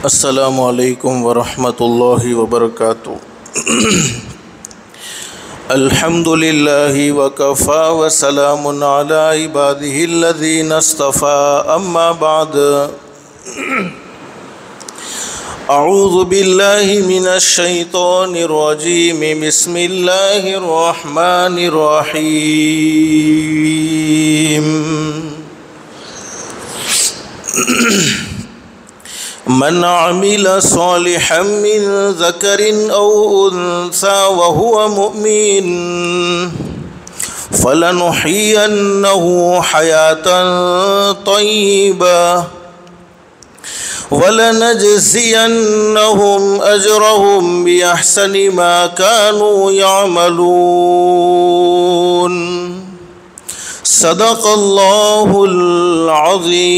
السلام علیکم ورحمۃ اللہ وبرکاتہ۔ الحمد للہ وکفی وسلام علی عبادہ الذین اصطفی، اما بعد، اعوذ باللہ من الشیطان الرجیم، بسم اللہ الرحمن الرحیم۔ من عمل صالحا من ذکر او انثى وهو مؤمن فلنحيينه حياة طيبة ولنجزينهم أجرهم بأحسن ما كانوا يعملون۔ صدق اللہ العظیم۔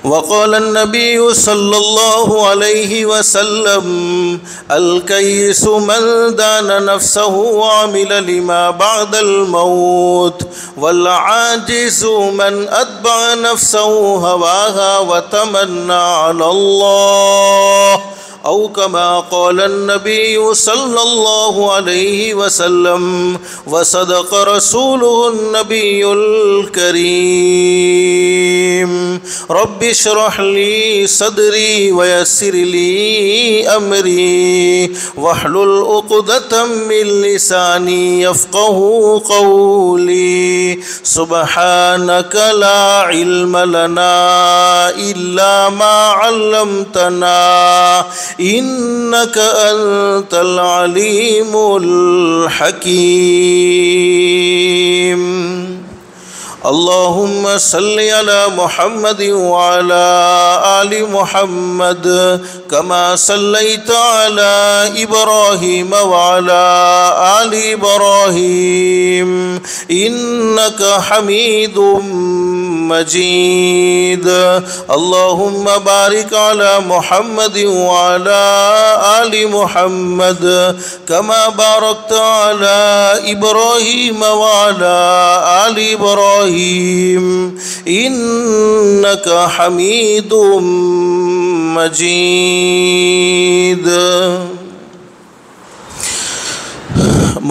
وقال النبی صلی اللہ علیہ وسلم: الکیس من دان نفسه وعمل لما بعد الموت، والعاجز من اتبع نفسه هواها وتمنى على الله، او کما قال النبی صلی اللہ علیہ وسلم، وصدق رسوله النبی الکریم۔ رب اشرح لی صدری ویسر لی امری واحلل عقدۃ من لسانی یفقهوا قولی۔ سبحانک لا علم لنا الا ما علمتنا انک انت العلیم الحکیم۔ اللہم صل علی محمد وعلی آل محمد کما صلیت علی ابراہیم وعلی آل ابراہیم انک حمید مجید۔ اللہم بارک علی محمد وعلی آل محمد کما بارکت علی ابراہیم وعلی آل ابراہیم انک حمید مجید۔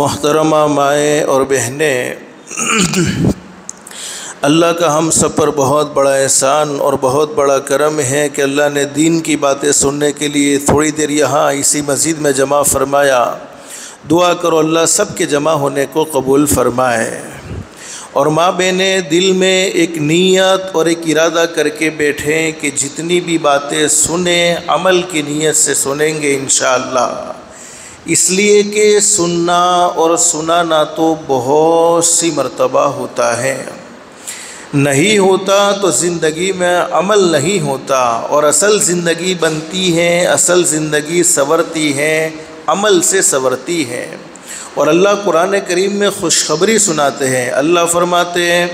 محترمہ مائیں اور بہنیں، اللہ کا ہم سب پر بہت بڑا احسان اور بہت بڑا کرم ہے کہ اللہ نے دین کی باتیں سننے کے لیے تھوڑی دیر یہاں اسی مسجد میں جمع فرمایا۔ دعا کرو اللہ سب کے جمع ہونے کو قبول فرمائے۔ اور ماں بہنیں دل میں ایک نیت اور ایک ارادہ کر کے بیٹھیں کہ جتنی بھی باتیں سنیں عمل کی نیت سے سنیں گے انشاءاللہ، اس لیے کہ سننا اور سنانا تو بہت سی مرتبہ ہوتا ہے، نہیں ہوتا تو زندگی میں عمل نہیں ہوتا، اور اصل زندگی بنتی ہے، اصل زندگی سنورتی ہے، عمل سے سنورتی ہے۔ اور اللہ قرآن کریم میں خوشخبری سناتے ہیں۔ اللہ فرماتے ہیں: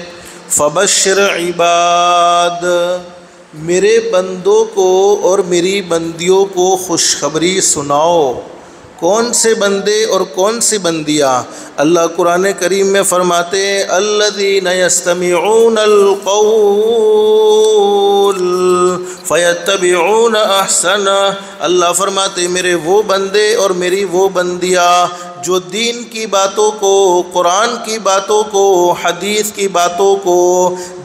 فبشر عباد، میرے بندوں کو اور میری بندیوں کو خوشخبری سناؤ۔ کون سے بندے اور کون سی بندیاں؟ اللہ قرآن کریم میں فرماتے ہیں: الذین یستمعون القول فیتبعون احسنہ۔ اللہ فرماتے ہیں میرے وہ بندے اور میری وہ بندیاں جو دین کی باتوں کو، قرآن کی باتوں کو، حدیث کی باتوں کو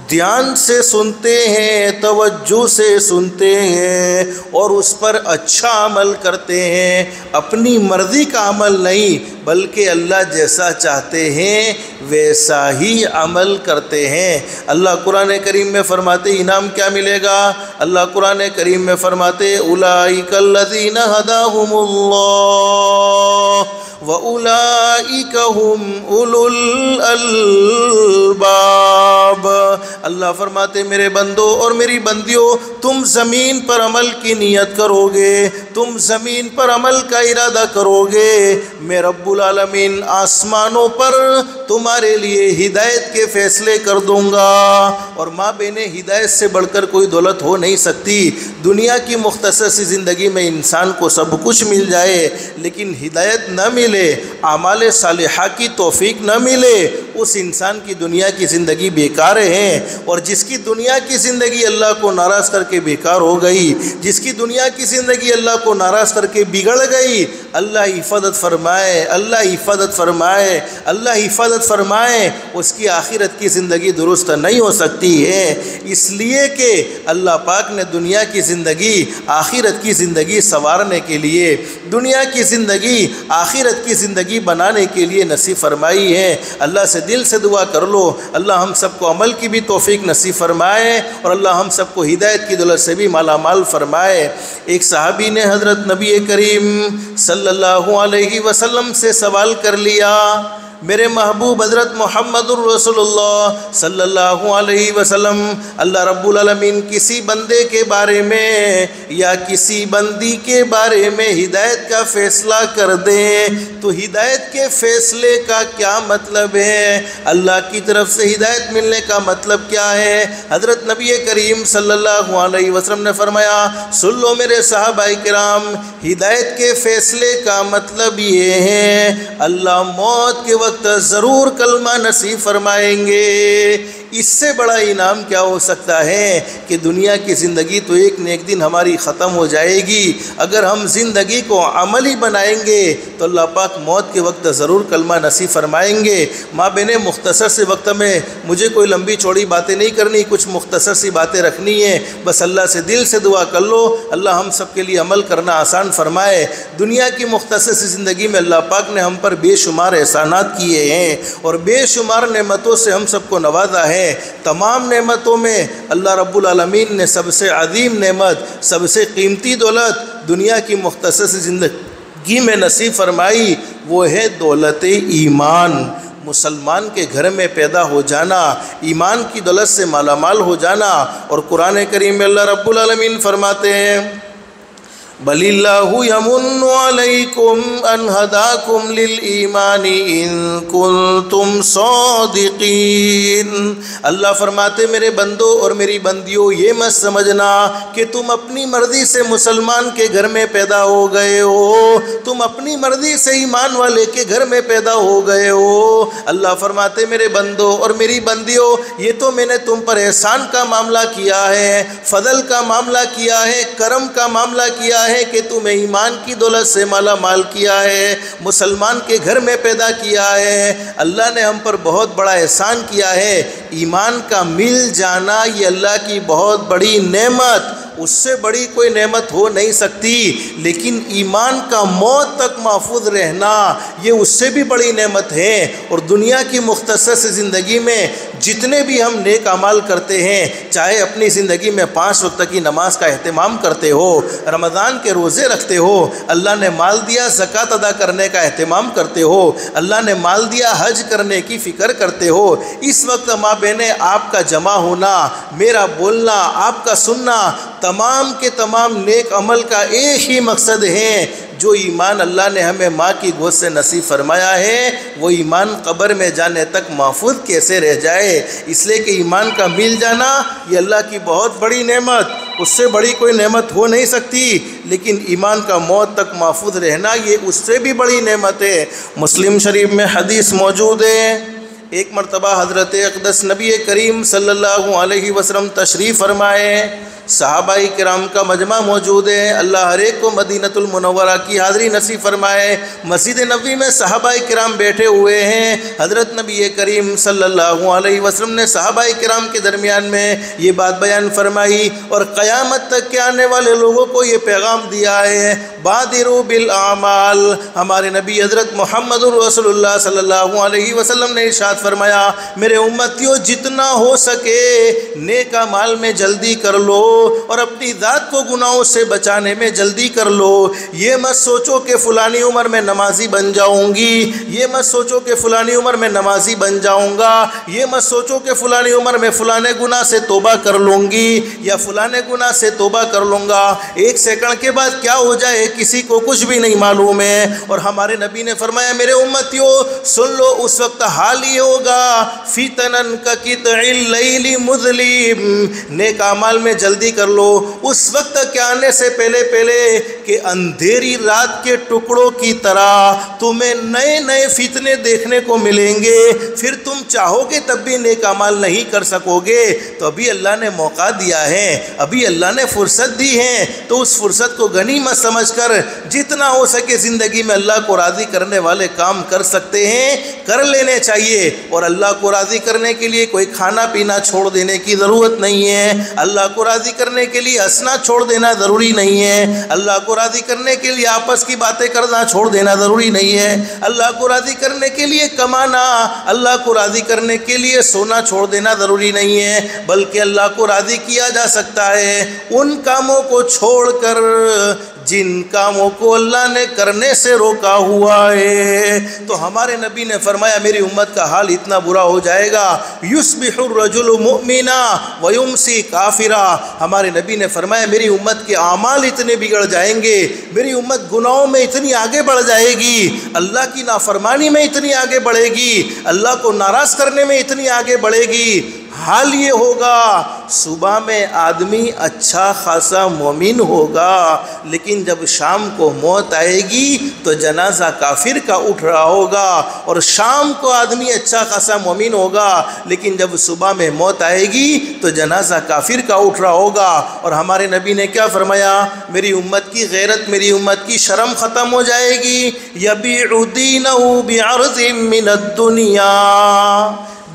دھیان سے سنتے ہیں، توجہ سے سنتے ہیں اور اس پر اچھا عمل کرتے ہیں، اپنی مرضی کا عمل نہیں بلکہ اللہ جیسا چاہتے ہیں ویسا ہی عمل کرتے ہیں۔ اللہ قرآن کریم میں فرماتے انعام کیا ملے گا؟ اللہ قرآن کریم میں فرماتے اولئک الذین ھداھم اللہ وَأُولَئِكَ هُمْ أُولُو الْأَلْبَابِ۔ اللہ فرماتے میرے بندوں اور میری بندیوں، تم زمین پر عمل کی نیت کرو گے، تم زمین پر عمل کا ارادہ کرو گے، میں رب العالمین آسمانوں پر تمہارے لیے ہدایت کے فیصلے کر دوں گا۔ اور ماں بہنیں، ہدایت سے بڑھ کر کوئی دولت ہو نہیں سکتی۔ دنیا کی مختصر سی زندگی میں انسان کو سب کچھ مل جائے لیکن ہدایت نہ ملے، اعمال صالحہ کی توفیق نہ ملے، اس انسان کی دنیا کی زندگی بیکار ہے، اور جس کی دنیا کی زندگی اللہ کو ناراض کر کے بیکار ہو گئی، جس کی دنیا کی زندگی اللہ کو ناراض کر کے بگڑ گئی، اللہ حفاظت فرمائے، اللہ حفاظت فرمائے، اللہ حفاظت فرمائے، اس کی آخرت کی زندگی درست نہیں ہو سکتی ہے۔ اس لیے کہ اللہ پاک نے دنیا کی زندگی آخرت کی زندگی سنوارنے کے لیے، دنیا کی زندگی آخرت کی زندگی بنانے کے لیے نصیب فرمائی ہے۔ اللہ سے دل سے دعا کر لو، اللہ ہم سب کو عمل کی بھی توفیق نصیب فرمائے، اور اللہ ہم سب کو ہدایت کی دولت سے بھی مالا مال فرمائے۔ ایک صحابی نے حضرت نبی کریم صلی اللہ علیہ وسلم سے سوال کر لیا، میرے محبوب حضرت محمد الرسول اللہ صلی اللہ علیہ وسلم، اللہ رب العالمین کسی بندے کے بارے میں یا کسی بندی کے بارے میں ہدایت کا فیصلہ کر دیں تو ہدایت کے فیصلے کا کیا مطلب ہے؟ اللہ کی طرف سے ہدایت ملنے کا مطلب کیا ہے؟ حضرت نبی کریم صلی اللہ علیہ وسلم نے فرمایا، سن لو میرے صحابہ کرام، ہدایت کے فیصلے کا مطلب یہ ہے اللہ موت کے وقت ضرور کلمہ نصیب فرمائیں گے۔ اس سے بڑا انعام کیا ہو سکتا ہے کہ دنیا کی زندگی تو ایک نہ ایک دن ہماری ختم ہو جائے گی، اگر ہم زندگی کو عملی بنائیں گے تو اللہ پاک موت کے وقت ضرور کلمہ نصیب فرمائیں گے۔ ماں بہنیں، مختصر سے وقت میں مجھے کوئی لمبی چوڑی باتیں نہیں کرنی، کچھ مختصر سی باتیں رکھنی ہیں، بس اللہ سے دل سے دعا کر لو، اللہ ہم سب کے لیے عمل کرنا آسان فرمائے۔ دنیا کی مختصر سی زندگی میں اللہ پاک نے ہم پر بے شمار احسانات کیے ہیں اور بے شمار نعمتوں سے ہم سب کو نوازا ہے۔ تمام نعمتوں میں اللہ رب العالمین نے سب سے عظیم نعمت، سب سے قیمتی دولت دنیا کی مختصر سی زندگی میں نصیب فرمائی، وہ ہے دولت ایمان۔ مسلمان کے گھر میں پیدا ہو جانا، ایمان کی دولت سے مالا مال ہو جانا۔ اور قرآن کریم میں اللہ رب العالمین فرماتے ہیں، بل اللہ یمن علیکم ان ہداکم للایمان ان کنتم صادقین۔ اللہ فرماتے میرے بندوں اور میری بندیوں، یہ مت سمجھنا کہ تم اپنی مرضی سے مسلمان کے گھر میں پیدا ہو گئے ہو، تم اپنی مرضی سے ایمان والے کے گھر میں پیدا ہو گئے ہو۔ اللہ فرماتے میرے بندوں اور میری بندیوں، یہ تو میں نے تم پر احسان کا معاملہ کیا ہے، فضل کا معاملہ کیا ہے، کرم کا معاملہ کیا ہے کہ تمہیں ایمان کی دولت سے مالا مال کیا ہے، مسلمان کے گھر میں پیدا کیا ہے۔ اللہ نے ہم پر بہت بڑا احسان کیا ہے۔ ایمان کا مل جانا یہ اللہ کی بہت بڑی نعمت، اس سے بڑی کوئی نعمت ہو نہیں سکتی، لیکن ایمان کا موت تک محفوظ رہنا یہ اس سے بھی بڑی نعمت ہے۔ اور دنیا کی مختصر سی زندگی میں جتنے بھی ہم نیک اعمال کرتے ہیں، چاہے اپنی زندگی میں 5 وقت کی نماز کا اہتمام کرتے ہو، رمضان کے روزے رکھتے ہو، اللہ نے مال دیا زکوٰۃ ادا کرنے کا اہتمام کرتے ہو، اللہ نے مال دیا حج کرنے کی فکر کرتے ہو، اس وقت ماں بہنیں آپ کا جمع ہونا، میرا بولنا، آپ کا سننا، تمام کے تمام نیک عمل کا ایک ہی مقصد ہے۔ جو ایمان اللہ نے ہمیں ماں کی گود سے نصیب فرمایا ہے، وہ ایمان قبر میں جانے تک محفوظ کیسے رہ جائے؟ اس لیے کہ ایمان کا مل جانا یہ اللہ کی بہت بڑی نعمت، اس سے بڑی کوئی نعمت ہو نہیں سکتی، لیکن ایمان کا موت تک محفوظ رہنا یہ اس سے بھی بڑی نعمت ہے۔ مسلم شریف میں حدیث موجود ہے، ایک مرتبہ حضرت اقدس نبی کریم صلی اللہ علیہ وسلم تشریف فرمائے، صحابہ کرام کا مجمع موجود ہے، اللہ ہر ایک کو مدینۃ المنورہ کی حاضری نصیب فرمائے۔ مسجد نبوی میں صحابہ کرام بیٹھے ہوئے ہیں، حضرت نبی کریم صلی اللہ علیہ وسلم نے صحابہ کرام کے درمیان میں یہ بات بیان فرمائی اور قیامت تک کے آنے والے لوگوں کو یہ پیغام دیا ہے، بادروا بالاعمال۔ ہمارے نبی حضرت محمد رسول اللہ صلی اللہ علیہ وسلم نے ارشاد فرمایا، میرے امتیوں جتنا ہو سکے نیک اعمال میں جلدی کر لو اور اپنی ذات کو گناہوں سے بچانے میں جلدی کر لو۔ یہ مت سوچو کہ فلانی عمر میں نمازی بن جاؤں گی، یہ مت سوچو کہ فلانی عمر میں نمازی بن جاؤں گا، یہ مت سوچو کہ فلانی عمر میں فلانے گناہ سے توبہ کر لوں گی یا فلانے گناہ سے توبہ کر لوں گا۔ ایک سیکنڈ کے بعد کیا ہو جائے کسی کو کچھ بھی نہیں معلوم ہے۔ اور ہمارے نبی نے فرمایا، میرے امتیوں سن لو، اس وقت حال ہی ہوگا فتنن کا قطع اللیل مظلم، نیک اعمال میں جلدی جلدی کر لو، اس وقت کے آنے سے پہلے کہ اندھیری رات کے ٹکڑوں کی طرح تمہیں نئے نئے فتنے دیکھنے کو ملیں گے، پھر تم چاہو گے تب بھی نیک اعمال نہیں کر سکو گے۔ تو ابھی اللہ نے موقع دیا ہے، ابھی اللہ نے فرصت دی ہے، تو اس فرصت کو غنیمت سمجھ کر جتنا ہو سکے زندگی میں اللہ کو راضی کرنے والے کام کر سکتے ہیں کر لینے چاہیے۔ اور اللہ کو راضی کرنے کے لیے کوئی کھانا پینا چھوڑ دینے کی ضرورت نہیں ہے، اللہ کو راضی کرنے کے لیے ہنسنا چھوڑ دینا ضروری نہیں ہے، اللہ کو راضی کرنے کے لیے آپس کی باتیں کرنا چھوڑ دینا ضروری نہیں ہے، اللہ کو راضی کرنے کے لیے کمانا، اللہ کو راضی کرنے کے لیے سونا چھوڑ دینا ضروری نہیں ہے، بلکہ اللہ کو راضی کیا جا سکتا ہے ان کاموں کو چھوڑ کر جن کاموں کو اللہ نے کرنے سے روکا ہوا ہے۔ تو ہمارے نبی نے فرمایا میری امت کا حال اتنا برا ہو جائے گا، یصبح الرجل مؤمنا ویمسی کافرا، ہمارے نبی نے فرمایا میری امت کے اعمال اتنے بگڑ جائیں گے، میری امت گناہوں میں اتنی آگے بڑھ جائے گی، اللہ کی نافرمانی میں اتنی آگے بڑھے گی، اللہ کو ناراض کرنے میں اتنی آگے بڑھے گی، حال یہ ہوگا صبح میں آدمی اچھا خاصا مومن ہوگا، لیکن جب شام کو موت آئے گی تو جنازہ کافر کا اٹھ رہا ہوگا، اور شام کو آدمی اچھا خاصا مومن ہوگا لیکن جب صبح میں موت آئے گی تو جنازہ کافر کا اٹھ رہا ہوگا۔ اور ہمارے نبی نے کیا فرمایا؟ میری امت کی غیرت، میری امت کی شرم ختم ہو جائے گی، یبیع دینہ بعرض من الدنیا،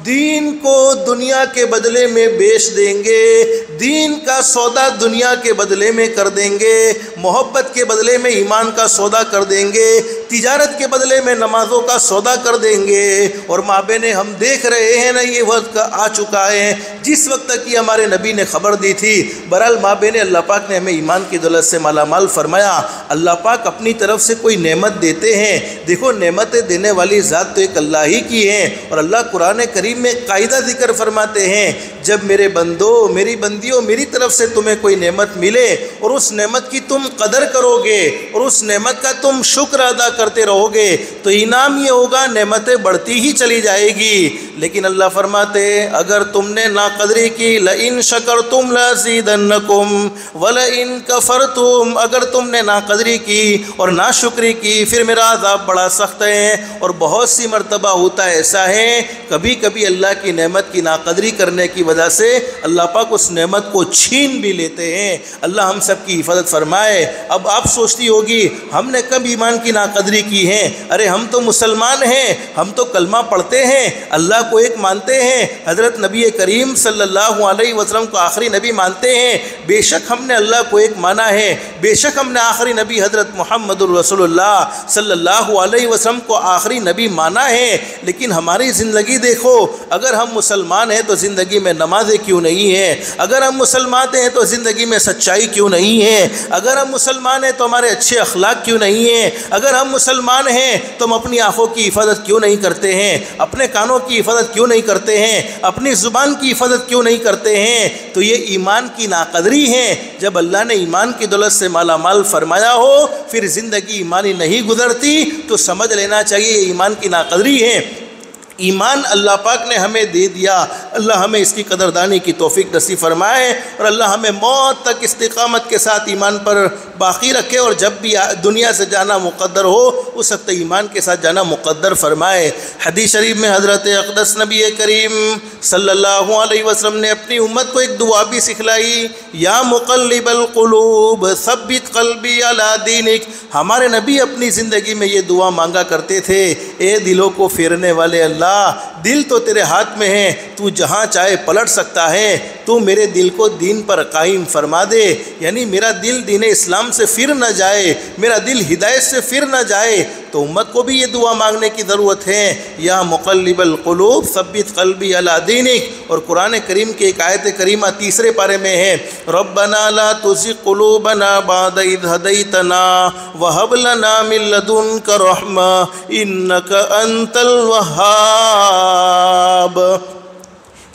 دین کو دنیا کے بدلے میں بیچ دیں گے، دین کا سودا دنیا کے بدلے میں کر دیں گے، محبت کے بدلے میں ایمان کا سودا کر دیں گے، تجارت کے بدلے میں نمازوں کا سودا کر دیں گے۔ اور مابین ہم دیکھ رہے ہیں نا، یہ وقت آ چکا ہے جس وقت کی ہمارے نبی نے خبر دی تھی۔ بہرحال مابین اللہ پاک نے ہمیں ایمان کی دولت سے مالا مال فرمایا۔ اللہ پاک اپنی طرف سے کوئی نعمت دیتے ہیں، دیکھو نعمتیں دینے والی ذات تو ایک اللہ ہی کی ہے، اور اللہ قرآن کریم میں قاعدہ ذکر فرماتے ہیں جب میرے بندو میری بندیوں میری طرف سے تمہیں کوئی نعمت ملے اور اس نعمت کی تم قدر کرو گے اور اس نعمت کا تم شکر ادا کرتے رہو گے تو انعام یہ ہوگا نعمتیں بڑھتی ہی چلی جائے گی۔ لیکن اللہ فرماتے اگر تم نے ناقدری کی لئن شکرتم لازیدنکم ولئن کفرتم، اگر تم نے ناقدری کی اور ناشکری کی پھر میرا عذاب بڑا سخت ہے۔ اور بہت سی مرتبہ ہوتا ایسا ہے کبھی کبھی اللہ کی نعمت کی ناقدری کرنے کی وجہ سے اللہ پاک اس نعمت کو چھین بھی لیتے ہیں۔ اللہ ہم سب کی حفاظت فرمائے۔ اب آپ سوچتی ہوگی ہم نے کب ایمان کی ناقدری کی ہے؟ ارے ہم تو مسلمان ہیں، ہم تو کلمہ پڑھتے ہیں، اللہ کو ایک مانتے ہیں، حضرت نبی کریم صلی اللہ علیہ وسلم کو آخری نبی مانتے ہیں۔ بے شک ہم نے اللہ کو ایک مانا ہے، بے شک ہم نے آخری نبی حضرت محمد الرسول اللہ صلی اللہ علیہ وسلم کو آخری نبی مانا ہے، لیکن ہماری زندگی دیکھو، اگر ہم مسلمان ہیں تو زندگی میں نمازیں کیوں نہیں ہیں؟ اگر ہم مسلمان ہیں تو زندگی میں سچائی کیوں نہیں ہے؟ اگر ہم مسلمان ہیں تو ہمارے اچھے اخلاق کیوں نہیں ہیں؟ اگر ہم مسلمان ہیں تو ہم اپنی آنکھوں کی حفاظت کیوں نہیں کرتے ہیں؟ اپنے کانوں کی حفاظت کیوں نہیں کرتے ہیں؟ اپنی زبان کی حفاظت کیوں نہیں کرتے ہیں؟ تو یہ ایمان کی ناقدری ہے۔ جب اللہ نے ایمان کی دولت سے مالا مال فرمایا ہو پھر زندگی ایمانی نہیں گزرتی تو سمجھ لینا چاہیے یہ ایمان کی ناقدری ہے۔ ایمان اللہ پاک نے ہمیں دے دیا، اللہ ہمیں اس کی قدردانی کی توفیق نصیب فرمائے اور اللہ ہمیں موت تک استقامت کے ساتھ ایمان پر باقی رکھے اور جب بھی دنیا سے جانا مقدر ہو اس وقت ایمان کے ساتھ جانا مقدر فرمائے۔ حدیث شریف میں حضرت اقدس نبی کریم صلی اللہ علیہ وسلم نے اپنی امت کو ایک دعا بھی سکھلائی، یا مقلب القلوب ثبت قلبی علی دینک۔ ہمارے نبی اپنی زندگی میں یہ دعا مانگا کرتے تھے، اے دلوں کو پھیرنے والے اللہ، دل تو تیرے ہاتھ میں ہے، تو جہاں چاہے پلٹ سکتا ہے، تو میرے دل کو دین پر قائم فرما دے، یعنی میرا دل دین اسلام سے پھر نہ جائے، میرا دل ہدایت سے پھر نہ جائے۔ تو امت کو بھی یہ دعا مانگنے کی ضرورت ہے، یا مقلب القلوب ثبت قلبی علی دینک۔ اور قرآن کریم کی ایک آیت کریمہ تیسرے پارے میں ہے، ربنا لا تزغ قلوبنا بعد اذ ہدیتنا وہب لنا من لدنک رحمہ انک انت الوہاب۔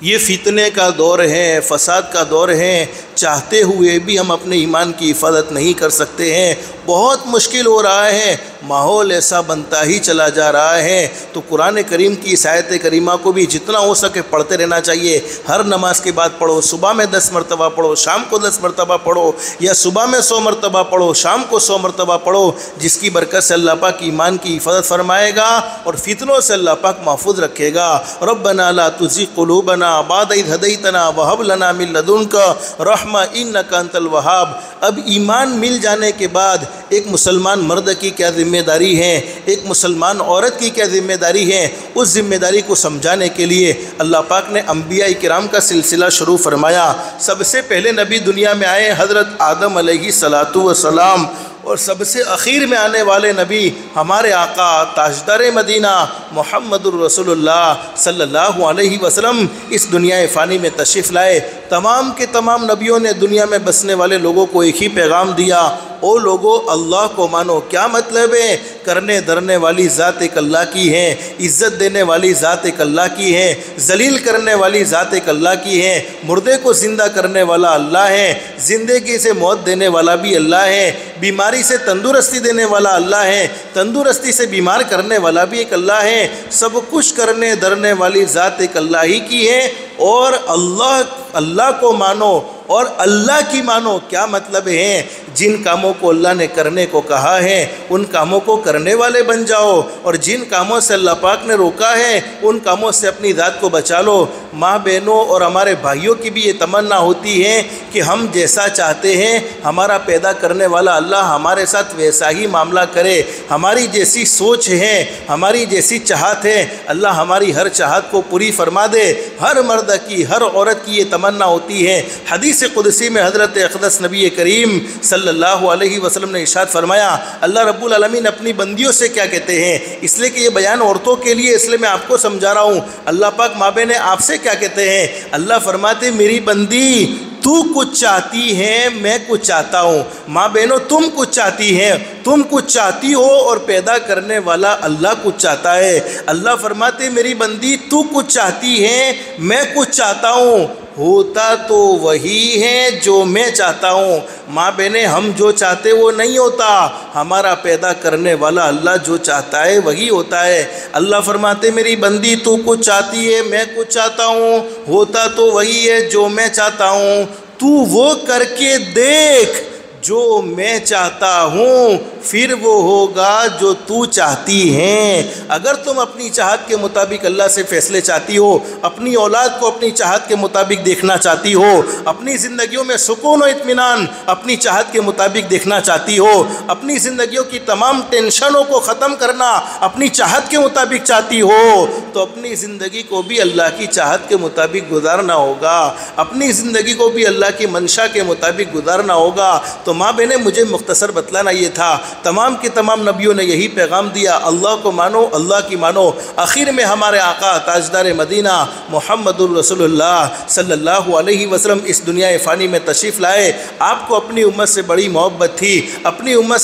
یہ فتنے کا دور ہے، فساد کا دور ہے، چاہتے ہوئے بھی ہم اپنے ایمان کی حفاظت نہیں کر سکتے ہیں بہت مشکل ہو رہا ہے، ماحول ایسا بنتا ہی چلا جا رہا ہے۔ تو قرآن کریم کی اس آیت کریمہ کو بھی جتنا ہو سکے پڑھتے رہنا چاہیے۔ ہر نماز کے بعد پڑھو، صبح میں 10 مرتبہ پڑھو، شام کو 10 مرتبہ پڑھو، یا صبح میں 100 مرتبہ پڑھو، شام کو 100 مرتبہ پڑھو، جس کی برکت سے اللہ پاک ایمان کی حفاظت فرمائے گا اور فتنوں سے اللہ پاک محفوظ رکھے گا۔ ربنا لا تزغ قلوبنا بعد اذ ہدیتنا وہب لنا من لدنک رحمہ انک انت الوہاب۔ اب ایمان مل جانے کے بعد ایک مسلمان مرد کی کیا ذمہ داری ہے، ایک مسلمان عورت کی کیا ذمہ داری ہے، اس ذمہ داری کو سمجھانے کے لیے اللہ پاک نے انبیاء کرام کا سلسلہ شروع فرمایا۔ سب سے پہلے نبی دنیا میں آئے حضرت آدم علیہ السلام، اور سب سے اخیر میں آنے والے نبی ہمارے آقا تاجدار مدینہ محمد الرسول اللہ صلی اللہ علیہ وسلم اس دنیا فانی میں تشریف لائے۔ تمام کے تمام نبیوں نے دنیا میں بسنے والے لوگوں کو ایک ہی پیغام دیا، او لوگو اللہ کو مانو۔ کیا مطلب ہے؟ کرنے درنے والی ذات ایک اللہ کی ہے، عزت دینے والی ذات ایک اللہ کی ہے، ذلیل کرنے والی ذات ایک اللہ کی ہے، مردے کو زندہ کرنے والا اللہ ہے، زندگی سے موت دینے والا بھی اللہ ہے، بیماری سے تندرستی دینے والا اللہ ہے، تندرستی سے بیمار کرنے والا بھی ایک اللہ ہے، سب کچھ کرنے درنے والی ذات ایک اللہ ہی کی ہے۔ اور اللہ کو مانو اور اللہ کی مانو۔ کیا مطلب ہے؟ جن کاموں کو اللہ نے کرنے کو کہا ہے ان کاموں کو کرنے والے بن جاؤ، اور جن کاموں سے اللہ پاک نے روکا ہے ان کاموں سے اپنی ذات کو بچا لو۔ ماں بہنوں اور ہمارے بھائیوں کی بھی یہ تمنا ہوتی ہے کہ ہم جیسا چاہتے ہیں ہمارا پیدا کرنے والا اللہ ہمارے ساتھ ویسا ہی معاملہ کرے، ہماری جیسی سوچ ہے، ہماری جیسی چاہت ہے، اللہ ہماری ہر چاہت کو پوری فرما دے۔ ہر مرد کی، ہر عورت کی یہ تمنا ہوتی ہے۔ حدیث قدسی میں حضرت اقدس نبی کریم صلی اللہ علیہ وسلم نے ارشاد فرمایا، اللہ رب العالمین اپنی بندیوں سے کیا کہتے ہیں؟ اس لیے کہ یہ بیان عورتوں کے لیے، اس لیے میں آپ کو سمجھا رہا ہوں۔ اللہ پاک ماں بہن آپ سے کیا کہتے ہیں؟ اللہ فرماتے میری بندی تو کچھ چاہتی ہے میں کچھ چاہتا ہوں۔ ماں بہنوں تم کچھ چاہتی ہیں، تم کچھ چاہتی ہو اور پیدا کرنے والا اللہ کچھ چاہتا ہے۔ اللہ فرماتے میری بندی تو کچھ چاہتی ہے میں کچھ چاہتا ہوں، ہوتا تو وہی ہے جو میں چاہتا ہوں۔ ماں بہنیں ہم جو چاہتے وہ نہیں ہوتا، ہمارا پیدا کرنے والا اللہ جو چاہتا ہے وہی ہوتا ہے۔ اللہ فرماتے میری بندی تو کچھ چاہتی ہے میں کچھ چاہتا ہوں، ہوتا تو وہی ہے جو میں چاہتا ہوں، تو وہ کر کے دیکھ جو میں چاہتا ہوں، پھر وہ ہوگا جو تو چاہتی ہیں۔ اگر تم اپنی چاہت کے مطابق اللہ سے فیصلے چاہتی ہو، اپنی اولاد کو اپنی چاہت کے مطابق دیکھنا چاہتی ہو، اپنی زندگیوں میں سکون و اطمینان اپنی چاہت کے مطابق دیکھنا چاہتی ہو، اپنی زندگیوں کی تمام ٹینشنوں کو ختم کرنا اپنی چاہت کے مطابق چاہتی ہو، تو اپنی زندگی کو بھی اللہ کی چاہت کے مطابق گزارنا ہوگا، اپنی زندگی کو بھی اللہ کی منشا کے مطابق گزارنا ہوگا۔ تو ماں بہنیں مجھے مختصر بتلانا یہ تھا، تمام کے تمام نبیوں نے یہی پیغام دیا، اللہ کو مانو، اللہ کی مانو۔ آخر میں ہمارے آقا تاجدار مدینہ محمد الرسول اللہ صلی اللہ علیہ وسلم اس دنیا فانی میں تشریف لائے۔ آپ کو اپنی امت سے بڑی محبت تھی، اپنی امت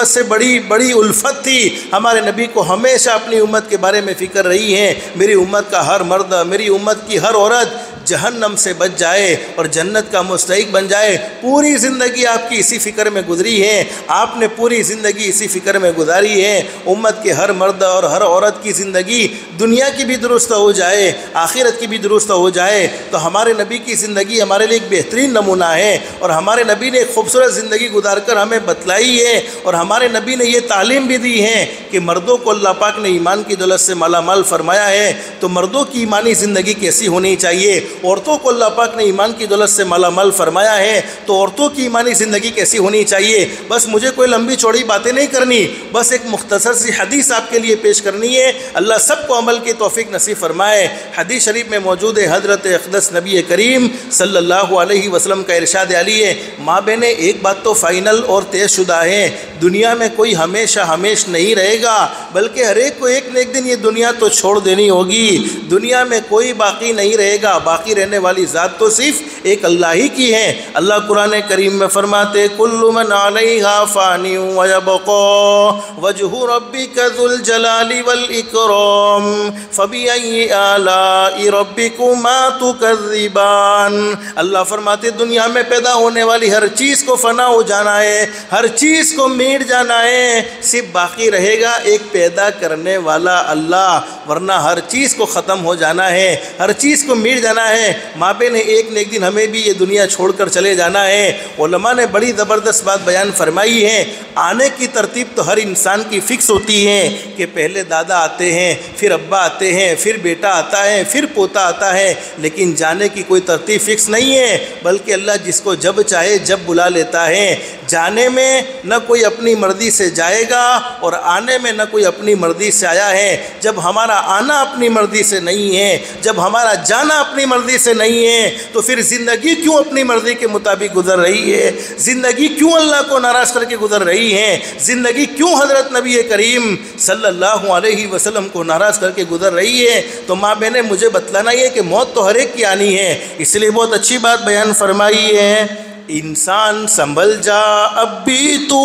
سے بڑی الفت تھی۔ ہمارے نبی کو ہمیشہ اپنی امت کے بارے میں فکر رہی ہے، میری امت کا ہر مرد، میری امت کی ہر عورت جہنم سے بچ جائے اور جنت کا مستحق بن جائے۔ پوری زندگی آپ کی اسی فکر میں گزری ہے، آپ نے پوری زندگی اسی فکر میں گزاری ہے، امت کے ہر مرد اور ہر عورت کی زندگی دنیا کی بھی درست ہو جائے، آخرت کی بھی درست ہو جائے۔ تو ہمارے نبی کی زندگی ہمارے لیے ایک بہترین نمونہ ہے، اور ہمارے نبی نے ایک خوبصورت زندگی گزار کر ہمیں بتلائی ہے، اور ہمارے نبی نے یہ تعلیم بھی دی ہے کہ مردوں کو اللہ پاک نے ایمان کی دولت سے مالا مال فرمایا ہے، تو مردوں کی ایمانی زندگی کیسی ہونی چاہیے، عورتوں کو اللہ پاک نے ایمان کی دولت سے مالا مال فرمایا ہے تو عورتوں کی ایمانی زندگی کیسی ہونی چاہیے۔ بس مجھے کوئی لمبی چوڑی باتیں نہیں کرنی، بس ایک مختصر سی حدیث آپ کے لیے پیش کرنی ہے، اللہ سب کو عمل کی توفیق نصیب فرمائے۔ حدیث شریف میں موجود ہے حضرت اقدس نبی کریم صلی اللہ علیہ وسلم کا ارشاد علی ہے، ماں بہنیں ایک بات تو فائنل اور طے شدہ ہے، دنیا میں کوئی ہمیشہ نہیں رہے گا، بلکہ ہر ایک کو ایک نہ ایک دن یہ دنیا تو چھوڑ دینی ہوگی، دنیا میں کوئی باقی نہیں رہے گا، باقی باقی رہنے والی ذات تو صرف ایک اللہ ہی کی ہے۔ اللہ قرآن کریم میں فرماتے کل من علیہا فانی ویبقی وجہ ربک ذو الجلال والاکرام فبأی آلاء ربکما تکذبان۔ اللہ فرماتے دنیا میں پیدا ہونے والی ہر چیز کو فنا ہو جانا ہے، ہر چیز کو مٹ جانا ہے، صرف باقی رہے گا ایک پیدا کرنے والا اللہ، ورنہ ہر چیز کو ختم ہو جانا ہے، ہر چیز کو مٹ جانا ہے۔ مابین ایک نہ ایک دن ہمیں بھی یہ دنیا چھوڑ کر چلے جانا ہے۔ علماء نے بڑی زبردست بات بیان فرمائی ہے، آنے کی ترتیب تو ہر انسان کی فکس ہوتی ہے کہ پہلے دادا آتے ہیں، پھر ابا آتے ہیں، پھر بیٹا آتا ہے، پھر پوتا آتا ہے، لیکن جانے کی کوئی ترتیب فکس نہیں ہے، بلکہ اللہ جس کو جب چاہے جب بلا لیتا ہے۔ جانے میں نہ کوئی اپنی مرضی سے جائے گا اور آنے میں نہ کوئی اپنی مرضی سے آیا ہے۔ جب ہمارا آنا اپنی مرضی سے نہیں ہے، جب ہمارا جانا اپنی مرضی سے نہیں ہے، تو پھر زندگی کیوں اپنی مرضی کے مطابق گزر رہی ہے؟ زندگی کیوں اللہ کو ناراض کر کے گزر رہی ہے؟ زندگی کیوں حضرت نبی کریم صلی اللہ علیہ وسلم کو ناراض کر کے گزر رہی ہے؟ تو ماں بہنیں مجھے بتلانا یہ کہ موت تو ہر ایک کی آنی ہے، اس لیے بہت اچھی بات بیان فرمائی ہے، انسان سنبھل جا اب بھی تو،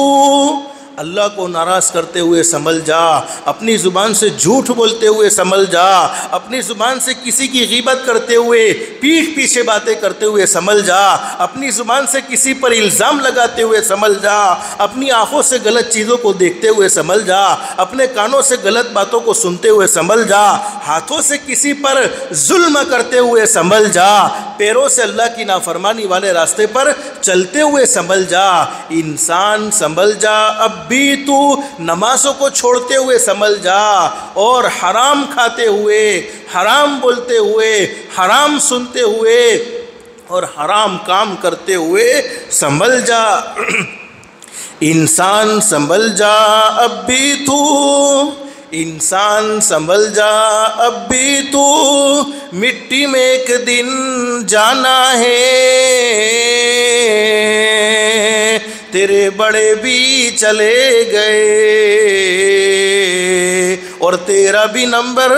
اللہ کو ناراض کرتے ہوئے سنبھل جا، اپنی زبان سے جھوٹ بولتے ہوئے سنبھل جا، اپنی زبان سے کسی کی غیبت کرتے ہوئے، پیٹھ پیچھے باتیں کرتے ہوئے سنبھل جا، اپنی زبان سے کسی پر الزام لگاتے ہوئے سنبھل جا، اپنی آنکھوں سے غلط چیزوں کو دیکھتے ہوئے سنبھل جا، اپنے کانوں سے غلط باتوں کو سنتے ہوئے سنبھل جا، ہاتھوں سے کسی پر ظلم کرتے ہوئے سنبھل جا، پیروں سے اللہ کی نافرمانی والے راستے پر چلتے ہوئے سنبھل جا۔ انسان سنبھل جا اب بھی تو، نمازوں کو چھوڑتے ہوئے سنبھل جا، اور حرام کھاتے ہوئے، حرام بولتے ہوئے، حرام سنتے ہوئے اور حرام کام کرتے ہوئے سنبھل جا۔ انسان سنبھل جا اب بھی تو، انسان سنبھل جا اب بھی تو، مٹی میں ایک دن جانا ہے، تیرے بڑے بھی چلے گئے اور تیرا بھی نمبر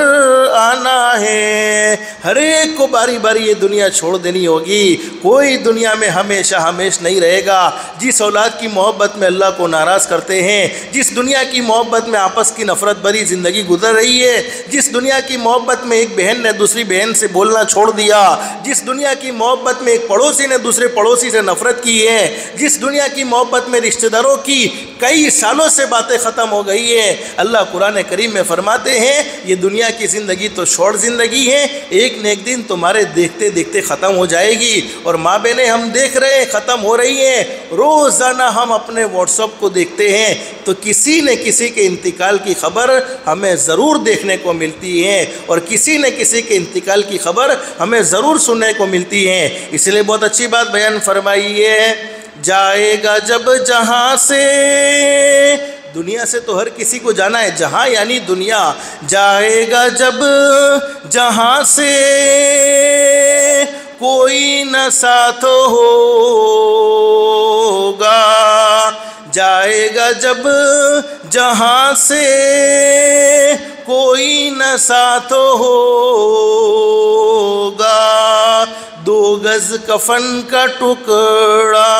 آنا ہے۔ ہر ایک کو باری باری یہ دنیا چھوڑ دینی ہوگی، کوئی دنیا میں ہمیشہ ہمیش نہیں رہے گا۔ جس اولاد کی محبت میں اللہ کو ناراض کرتے ہیں، جس دنیا کی محبت میں آپس کی نفرت بھری زندگی گزر رہی ہے، جس دنیا کی محبت میں ایک بہن نے دوسری بہن سے بولنا چھوڑ دیا، جس دنیا کی محبت میں ایک پڑوسی نے دوسرے پڑوسی سے نفرت کی ہے، جس دنیا کی محبت میں رشتہ داروں کی کئی سالوں سے باتیں ختم ہو گئی ہے، اللہ قرآن کریم میں فرماتے ہیں یہ دنیا کی زندگی تو شارٹ زندگی ہے، ایک نہ ایک دن تمہارے دیکھتے دیکھتے ختم ہو جائے گی۔ اور ماں بہنیں ہم دیکھ رہے ہیں ختم ہو رہی ہیں، روزانہ ہم اپنے واٹس ایپ کو دیکھتے ہیں تو کسی نہ کسی کے انتقال کی خبر ہمیں ضرور دیکھنے کو ملتی ہے، اور کسی نہ کسی کے انتقال کی خبر ہمیں ضرور سننے کو ملتی ہے۔ اس لیے بہت اچھی بات بیان فرمائی ہے، جائے گا جب جہاں سے، دنیا سے تو ہر کسی کو جانا ہے، جہاں یعنی دنیا، جائے گا جب جہاں سے کوئی نہ ساتھ ہوگا، جائے گا جب جہاں سے کوئی نہ ساتھ ہوگا، 2 گز کفن کا ٹکڑا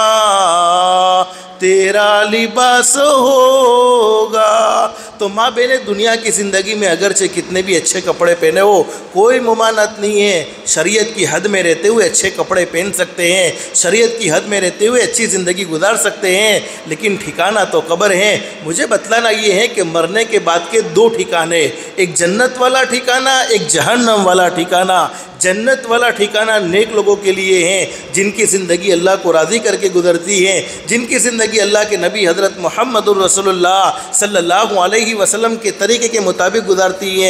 تیرا لباس ہوگا۔ تو ماں بہنیں دنیا کی زندگی میں اگرچہ کتنے بھی اچھے کپڑے پہنے ہو، کوئی ممانعت نہیں ہے، شریعت کی حد میں رہتے ہوئے اچھے کپڑے پہن سکتے ہیں، شریعت کی حد میں رہتے ہوئے اچھی زندگی گزار سکتے ہیں، لیکن ٹھکانہ تو قبر ہے۔ مجھے بتلانا یہ ہے کہ مرنے کے بعد کے 2 ٹھکانے، ایک جنت والا ٹھکانہ، ایک جہنم والا ٹھکانہ۔ جنت والا ٹھکانہ نیک لوگوں کے لیے ہیں، جن کی زندگی اللہ کو راضی کر کے گزرتی ہے، جن کی زندگی اللہ کے نبی حضرت محمد الرسول اللہ صلی اللہ علیہ وسلم کے طریقے کے مطابق گزرتی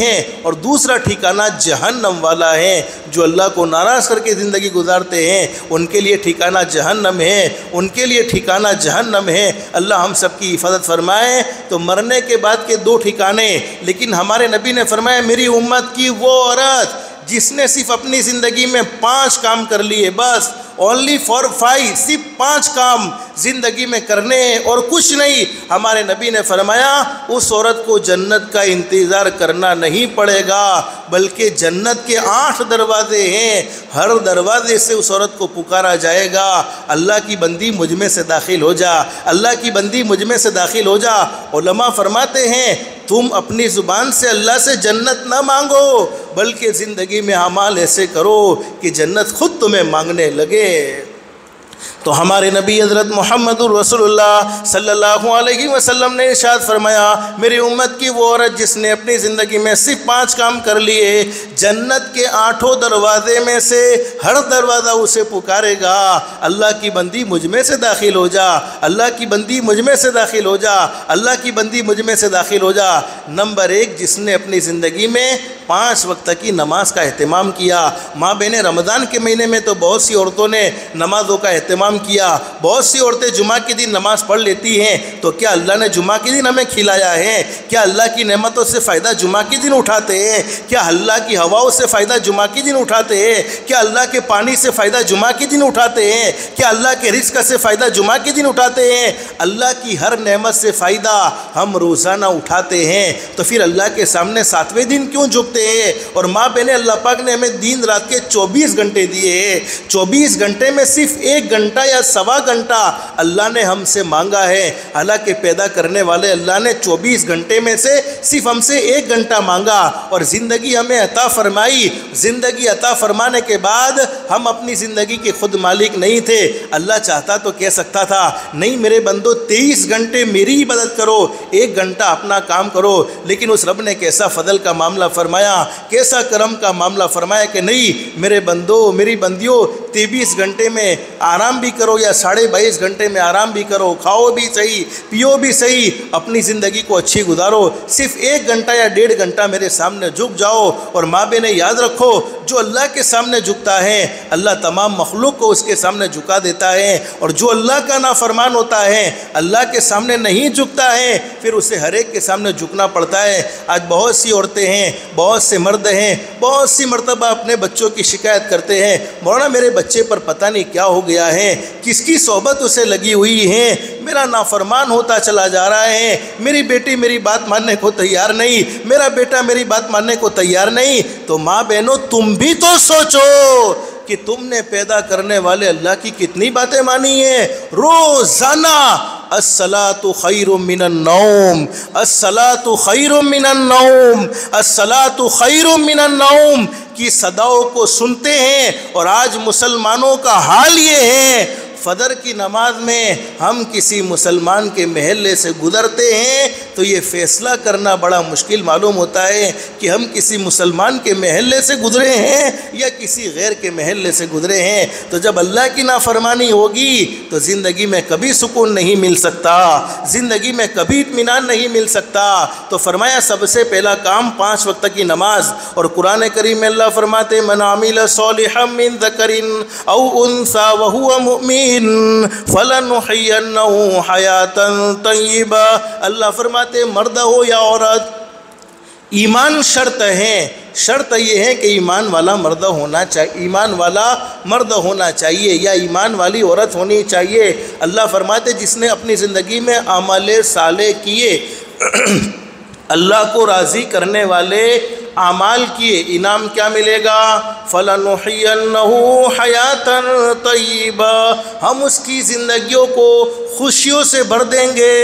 ہیں۔ اور دوسرا ٹھکانہ جہنم والا ہے، جو اللہ کو ناراض کر کے زندگی گزارتے ہیں، ان کے لیے ٹھکانہ جہنم ہے، ان کے لیے ٹھکانہ جہنم ہے۔ اللہ ہم سب کی حفاظت فرمائے۔ تو مرنے کے بعد کے 2 ٹھکانے، لیکن ہمارے نبی نے فرمایا میری امت کی وہ عورت جس نے صرف اپنی زندگی میں 5 کام کر لیے، بس only for 5, صرف 5 کام زندگی میں کرنے اور کچھ نہیں. ہمارے نبی نے فرمایا اس عورت کو جنت کا انتظار کرنا نہیں پڑے گا، بلکہ جنت کے 8 دروازے ہیں، ہر دروازے سے اس عورت کو پکارا جائے گا، اللہ کی بندی مجھ میں سے داخل ہو جا، اللہ کی بندی مجھ میں سے داخل ہو جا. علماء فرماتے ہیں تم اپنی زبان سے اللہ سے جنت نہ مانگو، بلکہ زندگی میں اعمال ایسے کرو کہ جنت خود تمہیں مانگنے لگے. تو ہمارے نبی حضرت محمد رسول اللہ صلی اللہ علیہ وسلم نے ارشاد فرمایا میری امت کی وہ عورت جس نے اپنی زندگی میں صرف 5 کام کر لیے، جنت کے 8 دروازے میں سے ہر دروازہ اسے پکارے گا، اللہ کی بندی مجھ میں سے داخل ہو جا، اللہ کی بندی مجھ میں سے داخل ہو جا، اللہ کی بندی مجھ میں سے داخل ہو جا. نمبر 1، جس نے اپنی زندگی میں 5 وقت کی نماز کا اہتمام کیا. ماں بہن رمضان کے مہینے میں تو بہت سی عورتوں نے نمازوں کا اہتمام کیا. بہت سی عورتیں جمعہ کے دن نماز پڑھ لیتی ہیں، تو کیا اللہ نے جمعہ کے دن ہمیں کھلایا ہے؟ کیا اللہ کی نعمتوں سے فائدہ جمعہ کے دن اٹھاتے ہیں؟ کیا اللہ کی ہواؤں سے فائدہ جمعہ کے دن اٹھاتے ہیں؟ کیا اللہ کے پانی سے فائدہ جمعہ کے دن اٹھاتے ہیں؟ کیا اللہ کے رزق سے فائدہ جمعہ کے دن اٹھاتے ہیں؟ اللہ کی ہر نعمت سے فائدہ ہم روزانہ اٹھاتے ہیں، تو پھر اللہ کے سامنے 7ویں دن کیوں جھکتے ہیں؟ اور ماں بہن اللہ پاک نے ہمیں دن رات کے 24 گھنٹے دیے ہیں، 24 گھنٹے میں صرف 1 گھنٹہ یا سوا گھنٹہ اللہ نے ہم سے مانگا ہے. حالانکہ پیدا کرنے والے اللہ نے 24 گھنٹے میں سے صرف ہم سے 1 گھنٹہ مانگا اور زندگی ہمیں عطا فرمائی. زندگی عطا فرمانے کے بعد ہم اپنی زندگی کے خود مالک نہیں تھے. اللہ چاہتا تو کہہ سکتا تھا نہیں میرے بندو 23 گھنٹے میری عبادت کرو، 1 گھنٹہ اپنا کام کرو، لیکن اس رب نے کیسا فضل کا معاملہ فرمایا، کیسا کرم کا معاملہ فرمایا کہ نہیں میرے بندو میری بندیوں 23 گھنٹے میں آرام بھی کرو یا 22.5 گھنٹے میں آرام بھی کرو، کھاؤ بھی صحیح پیو بھی صحیح، اپنی زندگی کو اچھی گزارو، صرف 1 گھنٹہ یا 1.5 گھنٹہ میرے سامنے جھک جاؤ. اور ماں بہنیں یاد رکھو جو اللہ کے سامنے جھکتا ہے اللہ تمام مخلوق کو اس کے سامنے جھکا دیتا ہے، اور جو اللہ کا نافرمان ہوتا ہے اللہ کے سامنے نہیں جھکتا ہے پھر اسے ہر ایک کے سامنے جھکنا پڑتا ہے. آج بہت سی عورتیں ہیں، بہت سے مرد ہیں، بہت سی مرتبہ اپنے بچوں کی شکایت کرتے ہیں مولانا میرے بچے پر پتہ نہیں کیا ہو گیا ہے، کس کی صحبت اسے لگی ہوئی ہے، میرا نافرمان ہوتا چلا جا رہا ہے، میری بیٹی میری بات ماننے کو تیار نہیں، میرا بیٹا میری بات ماننے کو تیار نہیں. تو ماں بہنوں تم بھی تو سوچو کہ تم نے پیدا کرنے والے اللہ کی کتنی باتیں مانی ہیں. روزانہ الصلاۃ خیر من النوم، الصلاۃ خیر من النوم، الصلاۃ خیر من النوم کی صداؤں کو سنتے ہیں. اور آج مسلمانوں کا حال یہ ہے فجر کی نماز میں ہم کسی مسلمان کے محلے سے گزرتے ہیں تو یہ فیصلہ کرنا بڑا مشکل معلوم ہوتا ہے کہ ہم کسی مسلمان کے محلے سے گزرے ہیں یا کسی غیر کے محلے سے گزرے ہیں. تو جب اللہ کی نافرمانی ہوگی تو زندگی میں کبھی سکون نہیں مل سکتا، زندگی میں کبھی اطمینان نہیں مل سکتا. تو فرمایا سب سے پہلا کام 5 وقت کی نماز. اور قرآن کریم میں اللہ فرماتے من عمل صالحا من ذکر او انثى وهو مؤمن فَلَنُحْيِيَنَّهُ حَيَاةً طَيِّبَةً. اللہ فرماتے مرد ہو یا عورت ایمان شرط ہے، شرط یہ ہے کہ ایمان والا مرد ہونا چاہیے، ایمان والا مرد ہونا چاہیے یا ایمان والی عورت ہونی چاہیے. اللہ فرماتے جس نے اپنی زندگی میں عمل صالح کیے، اللہ کو راضی کرنے والے اعمال کیے، انعام کیا ملے گا؟ فَلَنُحْيِيَنَّهُ حَيَاةً طَيِّبَةً. ہم اس کی زندگیوں کو خوشیوں سے بھر دیں گے،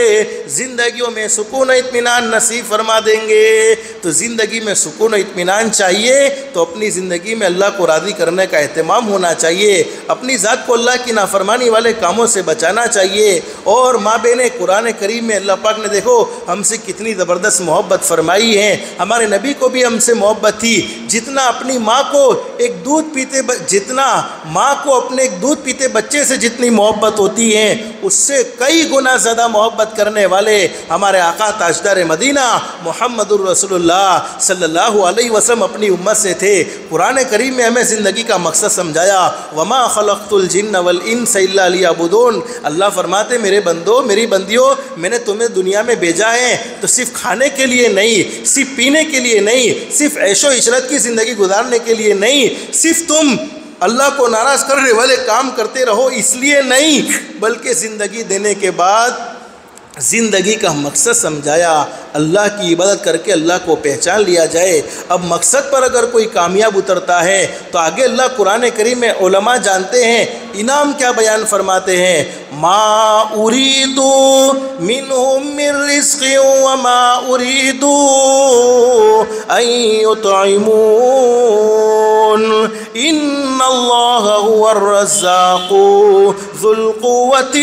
زندگیوں میں سکون و اطمینان نصیب فرما دیں گے. تو زندگی میں سکون و اطمینان چاہیے تو اپنی زندگی میں اللہ کو راضی کرنے کا اہتمام ہونا چاہیے، اپنی ذات کو اللہ کی نافرمانی والے کاموں سے بچانا چاہیے. اور ماں بہنیں قرآن کریم میں اللہ پاک نے دیکھو ہم سے کتنی زبردست محبت فرمائی ہے. ہمارے نبی کو بھی ہم سے محبت تھی، جتنا اپنی ماں کو ایک دودھ پیتے جتنا ماں کو اپنے ایک دودھ پیتے بچے سے جتنی محبت ہوتی ہے اس سے کئی گنا زیادہ محبت کرنے والے ہمارے آقا تاجدار مدینہ محمد الرسول اللہ صلی اللہ علیہ وسلم اپنی امت سے تھے. قرآن کریم میں ہمیں زندگی کا مقصد سمجھایا وما خلقت الجن والانس الا لیعبدون. اللہ فرماتے میرے بندو میری بندیوں میں نے تمہیں دنیا میں بھیجا ہے تو صرف کھانے کے لیے نہیں، صرف پینے کے لیے نہیں، صرف عیش و عشرت کی زندگی گزارنے کے لیے نہیں، صرف تم اللہ کو ناراض کرنے والے کام کرتے رہو اس لیے نہیں، بلکہ زندگی دینے کے بعد زندگی کا مقصد سمجھایا، اللہ کی عبادت کر کے اللہ کو پہچان لیا جائے۔ اب مقصد پر اگر کوئی کامیاب اترتا ہے تو آگے اللہ قرآن کریم میں علماء جانتے ہیں انعام کیا بیان فرماتے ہیں، ما اريد منهم من رزق وما اريد ان يطعمون ان اللہ هو الرزاق ذو القوة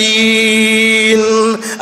المتین۔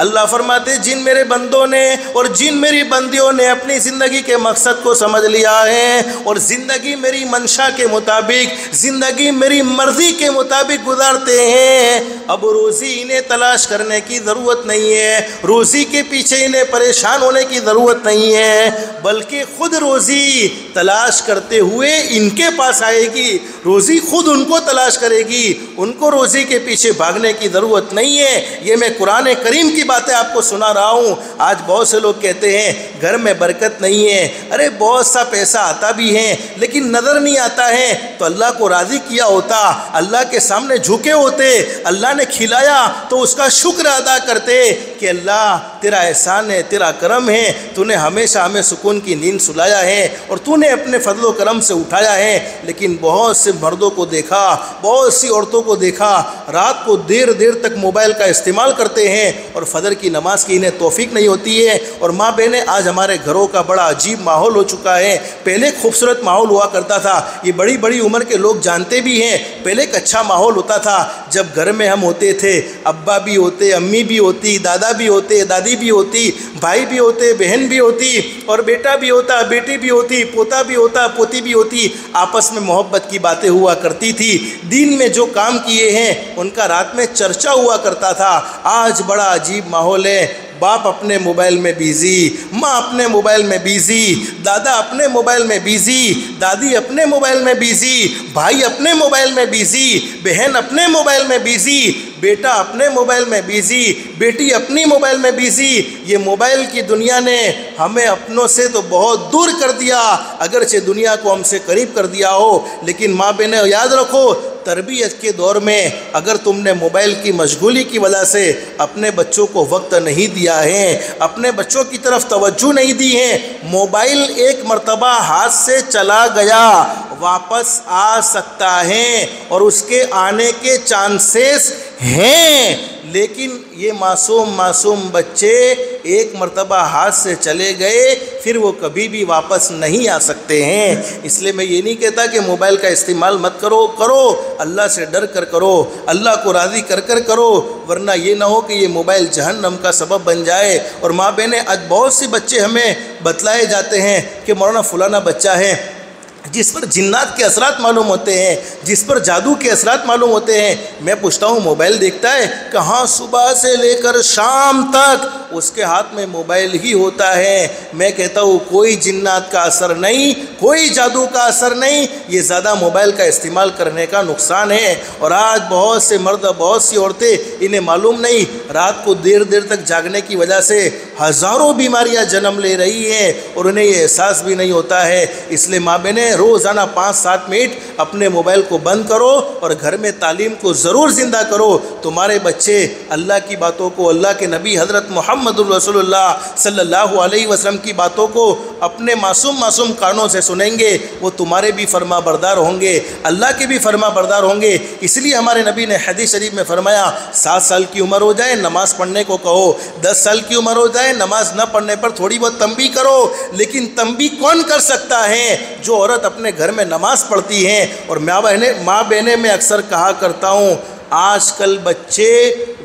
اللہ فرماتے جن میرے بندوں نے اور جن میری بندیوں نے اپنی زندگی کے مقصد کو سمجھ لیا ہے اور زندگی میری منشا کے مطابق، زندگی میری مرضی کے مطابق گزارتے ہیں، اب روزی انہیں تلاش کرنے کی ضرورت نہیں ہے، روزی کے پیچھے انہیں پریشان ہونے کی ضرورت نہیں ہے، بلکہ خود روزی تلاش کرتے ہوئے ان کے پاس آئے گی، روزی خود ان کو تلاش کرے گی، ان کو روزی کے پیچھے بھاگنے کی ضرورت نہیں ہے۔ یہ میں قرآن کریم کی باتیں آپ کو سنا رہا ہوں۔ آج بہت سے لوگ کہتے ہیں گھر میں برکت نہیں ہے، ارے بہت سا پیسہ آتا بھی ہے لیکن نظر نہیں آتا ہے، تو اللہ کو راضی کیا ہوتا، اللہ کے سامنے جھکے ہوتے، اللہ نے کھلایا تو اس کا شکر ادا کرتے کہ اللہ تیرا احسان ہے، تیرا کرم ہے، تو نے ہمیشہ ہمیں سکون کی نیند سلایا ہے اور تو نے اپنے فضل و کرم سے اٹھایا ہے۔ لیکن بہت سے مردوں کو دیکھا، بہت سی عورتوں کو دیکھا رات کو دیر دیر تک موبائل کا استعمال کرتے ہیں اور فجر کی نماز کی انہیں توفیق نہیں ہوتی ہے۔ اور ماں بہنیں آج ہمارے گھروں کا بڑا عجیب ماحول ہو چکا ہے، پہلے خوبصورت ماحول ہوا کرتا تھا، یہ بڑی بڑی عمر کے لوگ جانتے بھی ہیں، پہلے ایک اچھا ماحول ہوتا تھا جب گھر میں ہم ہوتے تھے، ابا بھی ہوتے، امی بھی ہوتی، دادا بھی ہوتے، دادی بھی ہوتی، بھائی بھی ہوتے، بہن بھی ہوتی اور بیٹا بھی ہوتا، بیٹی بھی ہوتی، پوتا بھی ہوتا، پوتی بھی ہوتی، آپس میں محبت کی باتیں ہوا کرتی تھی، دین میں جو کام کیے ہیں ان کا رات میں چرچا ہوا کرتا تھا۔ آج بڑا عجیب ماحول ہے، باپ اپنے موبائل میں بیزی، ماں اپنے موبائل میں بیزی، دادا اپنے موبائل میں بیزی، دادی اپنے موبائل میں بیزی، بھائی اپنے موبائل میں بیزی، بہن اپنے موبائل میں بیزی، بیٹا اپنے موبائل میں بیزی، بیٹی اپنی موبائل میں بیزی۔ یہ موبائل کی دنیا نے ہمیں اپنوں سے تو بہت دور کر دیا، اگرچہ دنیا کو ہم سے قریب کر دیا ہو، لیکن ماں بہنیں یاد رکھو تربیت کے دور میں اگر تم نے موبائل کی مشغولی کی وجہ سے اپنے بچوں کو وقت نہیں دیا ہے، اپنے بچوں کی طرف توجہ نہیں دی ہے، موبائل ایک مرتبہ ہاتھ سے چلا گیا واپس آ سکتا ہے اور اس کے آنے کے چانسز ہیں، لیکن یہ معصوم بچے ایک مرتبہ ہاتھ سے چلے گئے پھر وہ کبھی بھی واپس نہیں آ سکتے ہیں۔ اس لیے میں یہ نہیں کہتا کہ موبائل کا استعمال مت کرو، اللہ سے ڈر کر کرو، اللہ کو راضی کر کرو، ورنہ یہ نہ ہو کہ یہ موبائل جہنم کا سبب بن جائے۔ اور ماں بہنیں آج بہت سی بچے ہمیں بتلائے جاتے ہیں کہ مولانا فلانا بچہ ہے جس پر جنات کے اثرات معلوم ہوتے ہیں، جس پر جادو کے اثرات معلوم ہوتے ہیں۔ میں پوچھتا ہوں موبائل دیکھتا ہے؟ کہاں، صبح سے لے کر شام تک اس کے ہاتھ میں موبائل ہی ہوتا ہے۔ میں کہتا ہوں کوئی جنات کا اثر نہیں، کوئی جادو کا اثر نہیں، یہ زیادہ موبائل کا استعمال کرنے کا نقصان ہے۔ اور آج بہت سے مرد، بہت سی عورتیں انہیں معلوم نہیں، رات کو دیر تک جاگنے کی وجہ سے ہزاروں بیماریاں جنم لے رہی ہیں اور انہیں یہ احساس بھی نہیں ہوتا ہے۔ اس لیے ماں بہنیں روزانہ 5-7 منٹ اپنے موبائل کو بند کرو اور گھر میں تعلیم کو ضرور زندہ کرو۔ تمہارے بچے اللہ کی باتوں کو، اللہ کے نبی حضرت محمد رسول اللہ صلی اللہ علیہ وسلم کی باتوں کو اپنے معصوم کانوں سے سنیں گے، وہ تمہارے بھی فرما بردار ہوں گے، اللہ کے بھی فرما بردار ہوں گے۔ اس لیے ہمارے نبی نے حدیث شریف میں فرمایا 7 سال کی عمر ہو جائے نماز پڑھنے کو کہو، 10 سال کی عمر ہو جائے نماز نہ پڑھنے پر تھوڑی بہت تنبیہ کرو، لیکن تنبیہ کون کر سکتا ہے؟ جو عورت اپنے گھر میں نماز پڑھتی ہیں۔ اور ماں بہنیں میں اکثر کہا کرتا ہوں آج کل بچے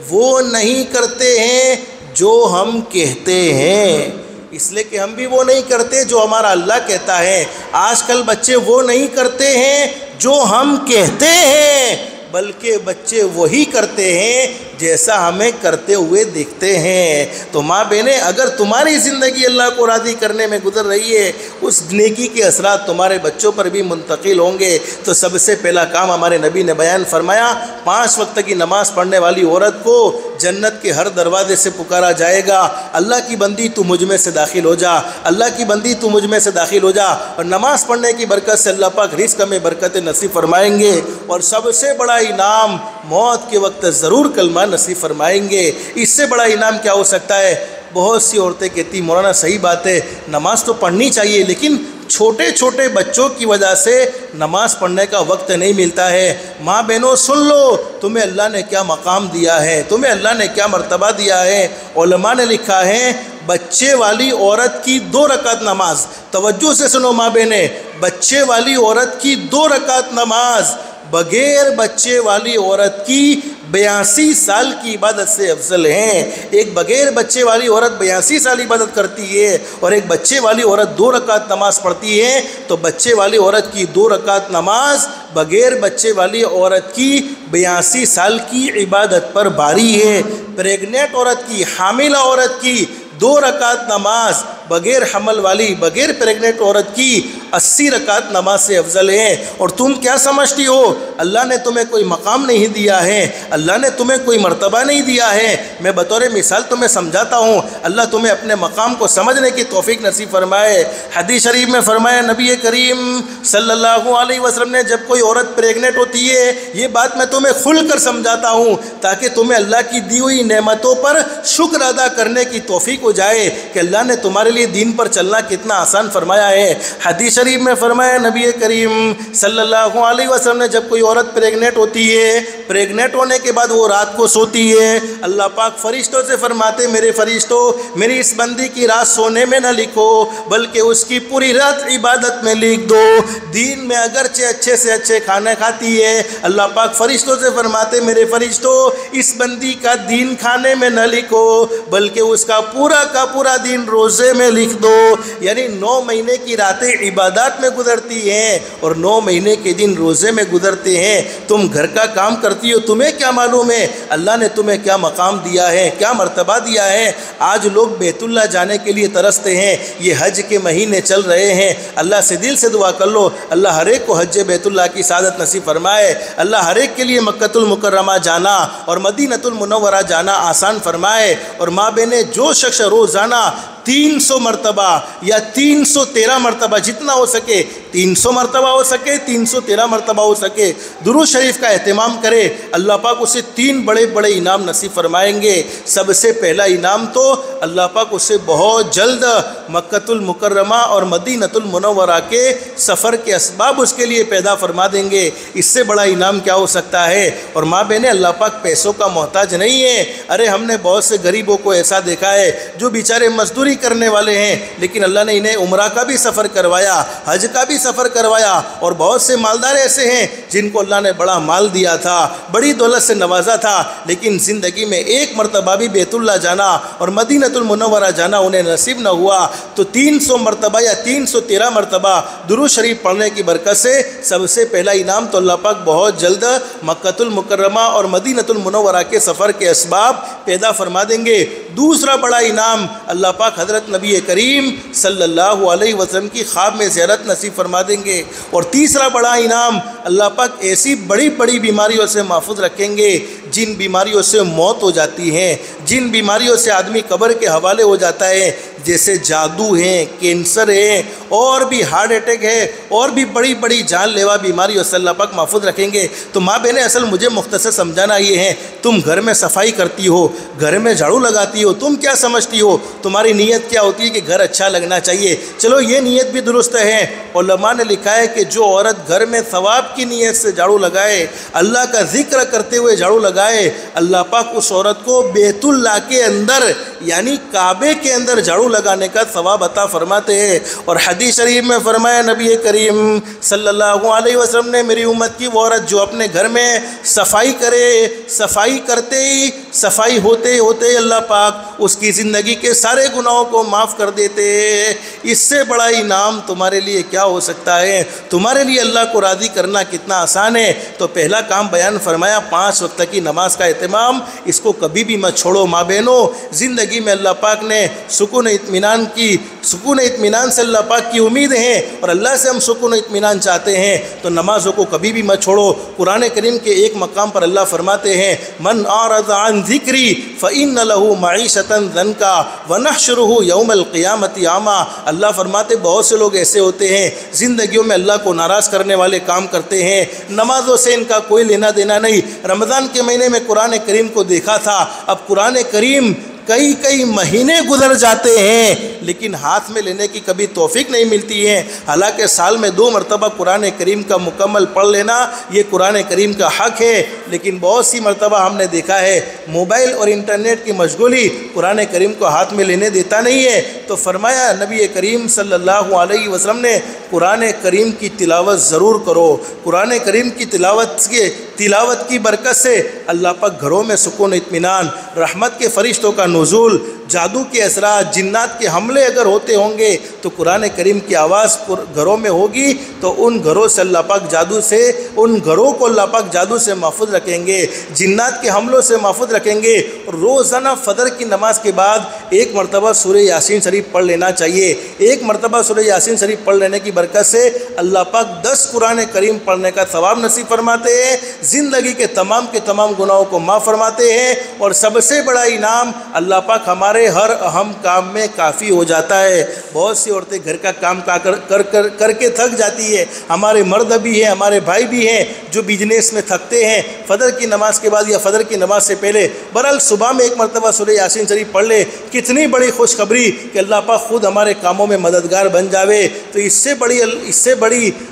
وہ نہیں کرتے ہیں جو ہم کہتے ہیں، اس لیے کہ ہم بھی وہ نہیں کرتے جو ہمارا اللہ کہتا ہے۔ آج کل بچے وہ نہیں کرتے ہیں جو ہم کہتے ہیں، بلکہ بچے وہی کرتے ہیں جیسا ہمیں کرتے ہوئے دیکھتے ہیں۔ تو ماں بہنیں اگر تمہاری زندگی اللہ کو راضی کرنے میں گزر رہی ہے، اس نیکی کے اثرات تمہارے بچوں پر بھی منتقل ہوں گے۔ تو سب سے پہلا کام ہمارے نبی نے بیان فرمایا 5 وقت کی نماز پڑھنے والی عورت کو جنت کے ہر دروازے سے پکارا جائے گا، اللہ کی بندی تو مجھ میں سے داخل ہو جا، اللہ کی بندی تو مجھ میں سے داخل ہو جا۔ اور نماز پڑھنے کی برکت سے اللہ پاک رزق میں برکت نصیب فرمائیں گے، اور سب سے بڑا انعام موت کے وقت ضرور کلمہ نصیب فرمائیں گے۔ اس سے بڑا انعام کیا ہو سکتا ہے؟ بہت سی عورتیں کہتی مولانا صحیح بات ہے، نماز تو پڑھنی چاہیے، لیکن چھوٹے چھوٹے بچوں کی وجہ سے نماز پڑھنے کا وقت نہیں ملتا ہے۔ ماں بہنوں سن لو، تمہیں اللہ نے کیا مقام دیا ہے، تمہیں اللہ نے کیا مرتبہ دیا ہے۔ علماء نے لکھا ہے بچے والی عورت کی 2 رکعت نماز، توجہ سے سنو ماں بہنیں، بچے والی عورت کی 2 رکعت نماز بغیر بچے والی عورت کی 82 سال کی عبادت سے افضل ہیں۔ ایک بغیر بچے والی عورت 82 سال عبادت کرتی ہے، اور ایک بچے والی عورت 2 رکعت نماز پڑھتی ہے، تو بچے والی عورت کی 2 رکعت نماز بغیر بچے والی عورت کی 82 سال کی عبادت پر بھاری ہے۔ پریگننٹ عورت کی، حاملہ عورت کی 2 رکعت نماز بغیر حمل والی، بغیر پریگننٹ عورت کی 80 رکعت نماز سے افضل ہے۔ اور تم کیا سمجھتی ہو اللہ نے تمہیں کوئی مقام نہیں دیا ہے، اللہ نے تمہیں کوئی مرتبہ نہیں دیا ہے؟ میں بطور مثال تمہیں سمجھاتا ہوں، اللہ تمہیں اپنے مقام کو سمجھنے کی توفیق نصیب فرمائے۔ حدیث شریف میں فرمایا نبی کریم صلی اللہ علیہ وسلم نے جب کوئی عورت پریگننٹ ہوتی ہے، یہ بات میں تمہیں کھل کر سمجھاتا ہوں تاکہ تمہیں اللہ کی دی ہوئی نعمتوں پر شکر ادا کرنے کی توفیق ہو جائے کہ اللہ نے تمہارے لیے دین پر چلنا کتنا آسان فرمایا ہے۔ حدیث شریف میں فرمایا نبی کریم صلی اللہ علیہ وسلم نے جب کوئی عورت پریگننٹ ہوتی ہے، پریگننٹ ہونے کے بعد وہ رات کو سوتی ہے، اللہ پاک فرشتوں سے فرماتے میرے فرشتوں میری اس بندی کی رات سونے میں نہ لکھو بلکہ اس کی پوری رات عبادت میں لکھ دو۔ دین میں اگرچہ اچھے سے اچھے کھانے کھاتی ہے، اللہ پاک فرشتوں سے فرماتے میرے فرشتوں اس بندی کا دین کھانے میں نہ لکھو بلکہ اس کا پورا دین روزے میں لکھ دو۔ یعنی 9 مہینے کی راتیں عبادات میں گزرتی ہیں اور 9 مہینے کے دن روزے میں گزرتے ہیں۔ تم گھر کا کام کرتی ہو، تمہیں کیا معلوم ہے اللہ نے تمہیں کیا مقام دیا ہے، کیا مرتبہ دیا ہے۔ آج لوگ بیت اللہ جانے کے لیے ترستے ہیں، یہ حج کے مہینے چل رہے ہیں، اللہ سے دل سے دعا کر لو اللہ ہر ایک کو حج بیت اللہ کی سعادت نصیب فرمائے، اللہ ہر ایک کے لیے مکۃ المکرمہ جانا اور مدینۃ المنورہ جانا آسان فرمائے۔ اور ماں بہنیں جو شخص روزانہ 300 مرتبہ یا 313 مرتبہ جتنا ہو سکے، 300 مرتبہ ہو سکے 313 مرتبہ ہو سکے درود شریف کا اہتمام کرے، اللہ پاک اسے 3 بڑے بڑے انعام نصیب فرمائیں گے۔ سب سے پہلا انعام تو اللہ پاک اسے بہت جلد مکۃ المکرمہ اور مدینۃ المنورہ کے سفر کے اسباب اس کے لیے پیدا فرما دیں گے۔ اس سے بڑا انعام کیا ہو سکتا ہے؟ اور ماں بہنیں اللہ پاک پیسوں کا محتاج نہیں ہے۔ ارے ہم نے بہت سے غریبوں کو ایسا دیکھا ہے جو بیچارے مزدوری کرنے والے ہیں، لیکن اللہ نے انہیں عمرہ کا بھی سفر کروایا، حج کا بھی سفر کروایا۔ اور بہت سے مالدار ایسے ہیں جن کو اللہ نے بڑا مال دیا تھا، بڑی دولت سے نوازا تھا، لیکن زندگی میں ایک مرتبہ بھی بیت اللہ جانا اور مدینۃ المنورہ جانا انہیں نصیب نہ ہوا۔ تو 300 مرتبہ یا 313 مرتبہ درود شریف پڑھنے کی برکت سے سب سے پہلا انعام تو اللہ پاک بہت جلد مکۃ المکرمہ اور مدینۃ المنورہ کے سفر کے اسباب پیدا فرما دیں گے۔ دوسرا بڑا انعام اللہ پاک حضرت نبی کریم صلی اللہ علیہ وسلم کی خواب میں زیارت نصیب فرما دیں گے۔ اور تیسرا بڑا انعام اللہ پاک ایسی بڑی بڑی بیماریوں سے محفوظ رکھیں گے جن بیماریوں سے موت ہو جاتی ہے، جن بیماریوں سے آدمی قبر کے حوالے ہو جاتا ہے، جیسے جادو ہے، کینسر ہے، اور بھی ہارٹ اٹیک ہے، اور بھی بڑی بڑی جان لیوا بیماریوں سے اللہ پاک محفوظ رکھیں گے۔ تو ماں بہنیں اصل مجھے مختصر سمجھانا یہ ہے، تم گھر میں صفائی کرتی ہو، گھر میں جھاڑو لگاتی ہو، تم کیا سمجھتی ہو تمہاری نیت کیا ہوتی ہے کہ گھر اچھا لگنا چاہیے؟ چلو یہ نیت بھی درست ہے، علماء نے لکھا ہے کہ جو عورت گھر میں ثواب کی نیت سے جھاڑو لگائے، اللہ کا ذکر کرتے ہوئے جھاڑو لگائے، اللہ پاک اس عورت کو بیت اللہ کے اندر یعنی کعبے کے اندر جھاڑو لگانے کا ثواب عطا فرماتے ہیں۔ اور حدیث شریف میں فرمایا نبی کریم صلی اللہ علیہ وسلم نے میری امت کی وہ عورت جو اپنے گھر میں صفائی کرے، صفائی کرتے ہی صفائی ہوتے ہوتے اللہ پاک اس کی زندگی کے سارے گناہوں کو معاف کر دیتے۔ اس سے بڑا انعام تمہارے لیے کیا ہو سکتا ہے؟ تمہارے لیے اللہ کو راضی کرنا کتنا آسان ہے۔ تو پہلا کام بیان فرمایا 5 وقت کی نماز کا اہتمام، اس کو کبھی بھی مت چھوڑو ماں بہنوں۔ زندگی زندگی میں اللہ پاک نے سکون اطمینان سے اللہ پاک کی امید ہے اور اللہ سے ہم سکون اطمینان چاہتے ہیں تو نمازوں کو کبھی بھی مت چھوڑو۔ قرآن کریم کے ایک مقام پر اللہ فرماتے ہیں من اعرض عن ذکری فإن له معیشۃ ضنکا ونحشرہ یوم القیامۃ اعمی۔ اللہ فرماتے بہت سے لوگ ایسے ہوتے ہیں زندگیوں میں اللہ کو ناراض کرنے والے کام کرتے ہیں، نمازوں سے ان کا کوئی لینا دینا نہیں۔ رمضان کے مہینے میں قرآن کریم کو دیکھا تھا، اب قرآن کریم کئی مہینے گزر جاتے ہیں لیکن ہاتھ میں لینے کی کبھی توفیق نہیں ملتی ہے۔ حالانکہ سال میں 2 مرتبہ قرآن کریم کا مکمل پڑھ لینا یہ قرآن کریم کا حق ہے، لیکن بہت سی مرتبہ ہم نے دیکھا ہے موبائل اور انٹرنیٹ کی مشغولی قرآن کریم کو ہاتھ میں لینے دیتا نہیں ہے۔ تو فرمایا نبی کریم صلی اللہ علیہ وسلم نے قرآن کریم کی تلاوت ضرور کرو۔ قرآن کریم کی تلاوت کی برکت سے اللہ پاک گھروں میں سکون اطمینان، رحمت کے فرشتوں کا نزول، جادو کے اثرات، جنات کے حملے اگر ہوتے ہوں گے تو قرآن کریم کی آواز گھروں میں ہوگی تو ان گھروں سے اللہ پاک ان گھروں کو اللہ پاک جادو سے محفوظ رکھیں گے، جنات کے حملوں سے محفوظ رکھیں گے۔ روزانہ فجر کی نماز کے بعد 1 مرتبہ سورہ یاسین شریف پڑھ لینا چاہیے۔ 1 مرتبہ سورہ یاسین شریف پڑھ لینے کی برکت سے اللہ پاک 10 قرآن کریم پڑھنے کا ثواب نصیب فرماتے ہیں، زندگی کے تمام گناہوں کو معاف فرماتے ہیں، اور سب سے بڑا انعام اللہ پاک ہمارے ہر اہم کام میں کافی ہو جاتا ہے۔ بہت سی عورتیں گھر کا کام کر کے تھک جاتی ہے، ہمارے مرد بھی ہیں، ہمارے بھائی بھی ہیں جو بزنس میں تھکتے ہیں، فجر کی نماز کے بعد یا فجر کی نماز سے پہلے بہرحال صبح میں 1 مرتبہ سورہ یاسین شریف پڑھ لے، کتنی بڑی خوشخبری کہ اللہ پاک خود ہمارے کاموں میں مددگار بن جاوے۔ تو اس سے بڑی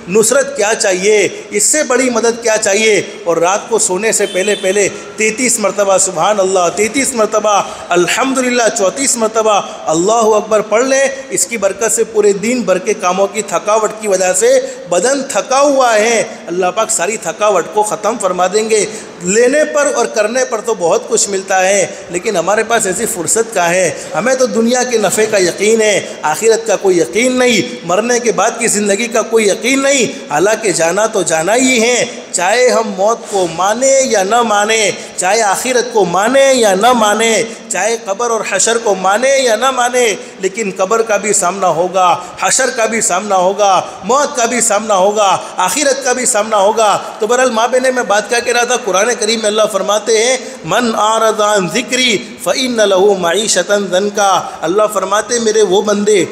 نصرت کیا چاہیے، اس سے بڑی مدد کیا چاہیے؟ اور رات کو سونے سے پہلے 33 مرتبہ سبحان اللہ، 33 مرتبہ الحمدللہ، 34 مرتبہ اللہ اکبر پڑھ لیں۔ اس کی برکت سے پورے دن بھر کے کاموں کی تھکاوٹ کی وجہ سے بدن تھکا ہوا ہے، اللہ پاک ساری تھکاوٹ کو ختم فرما دیں گے۔ لینے پر اور کرنے پر تو بہت کچھ ملتا ہے لیکن ہمارے پاس ایسی فرصت کا ہے، ہمیں تو دنیا کے نفع کا یقین ہے، آخرت کا کوئی یقین نہیں، مرنے کے بعد کی زندگی کا کوئی یقین نہیں۔ حالانکہ جانا تو جانا ہی ہے، چاہے ہم موت کو مانے یا نہ مانے، چاہے آخرت کو مانے یا نہ مانے، چاہے قبر اور حشر کو مانے یا نہ مانے، لیکن قبر کا بھی سامنا ہوگا، حشر کا بھی سامنا ہوگا، موت کا بھی سامنا ہوگا، آخرت کا بھی سامنا ہوگا۔ تو بہرحال ماں بہنے میں بات کیا کہہ رہا تھا، قرآن کریم میں اللہ فرماتے ہیں من اعرض عن ذکری فإن له معیشۃ ضنکا۔ اللہ فرماتے میرے وہ بندے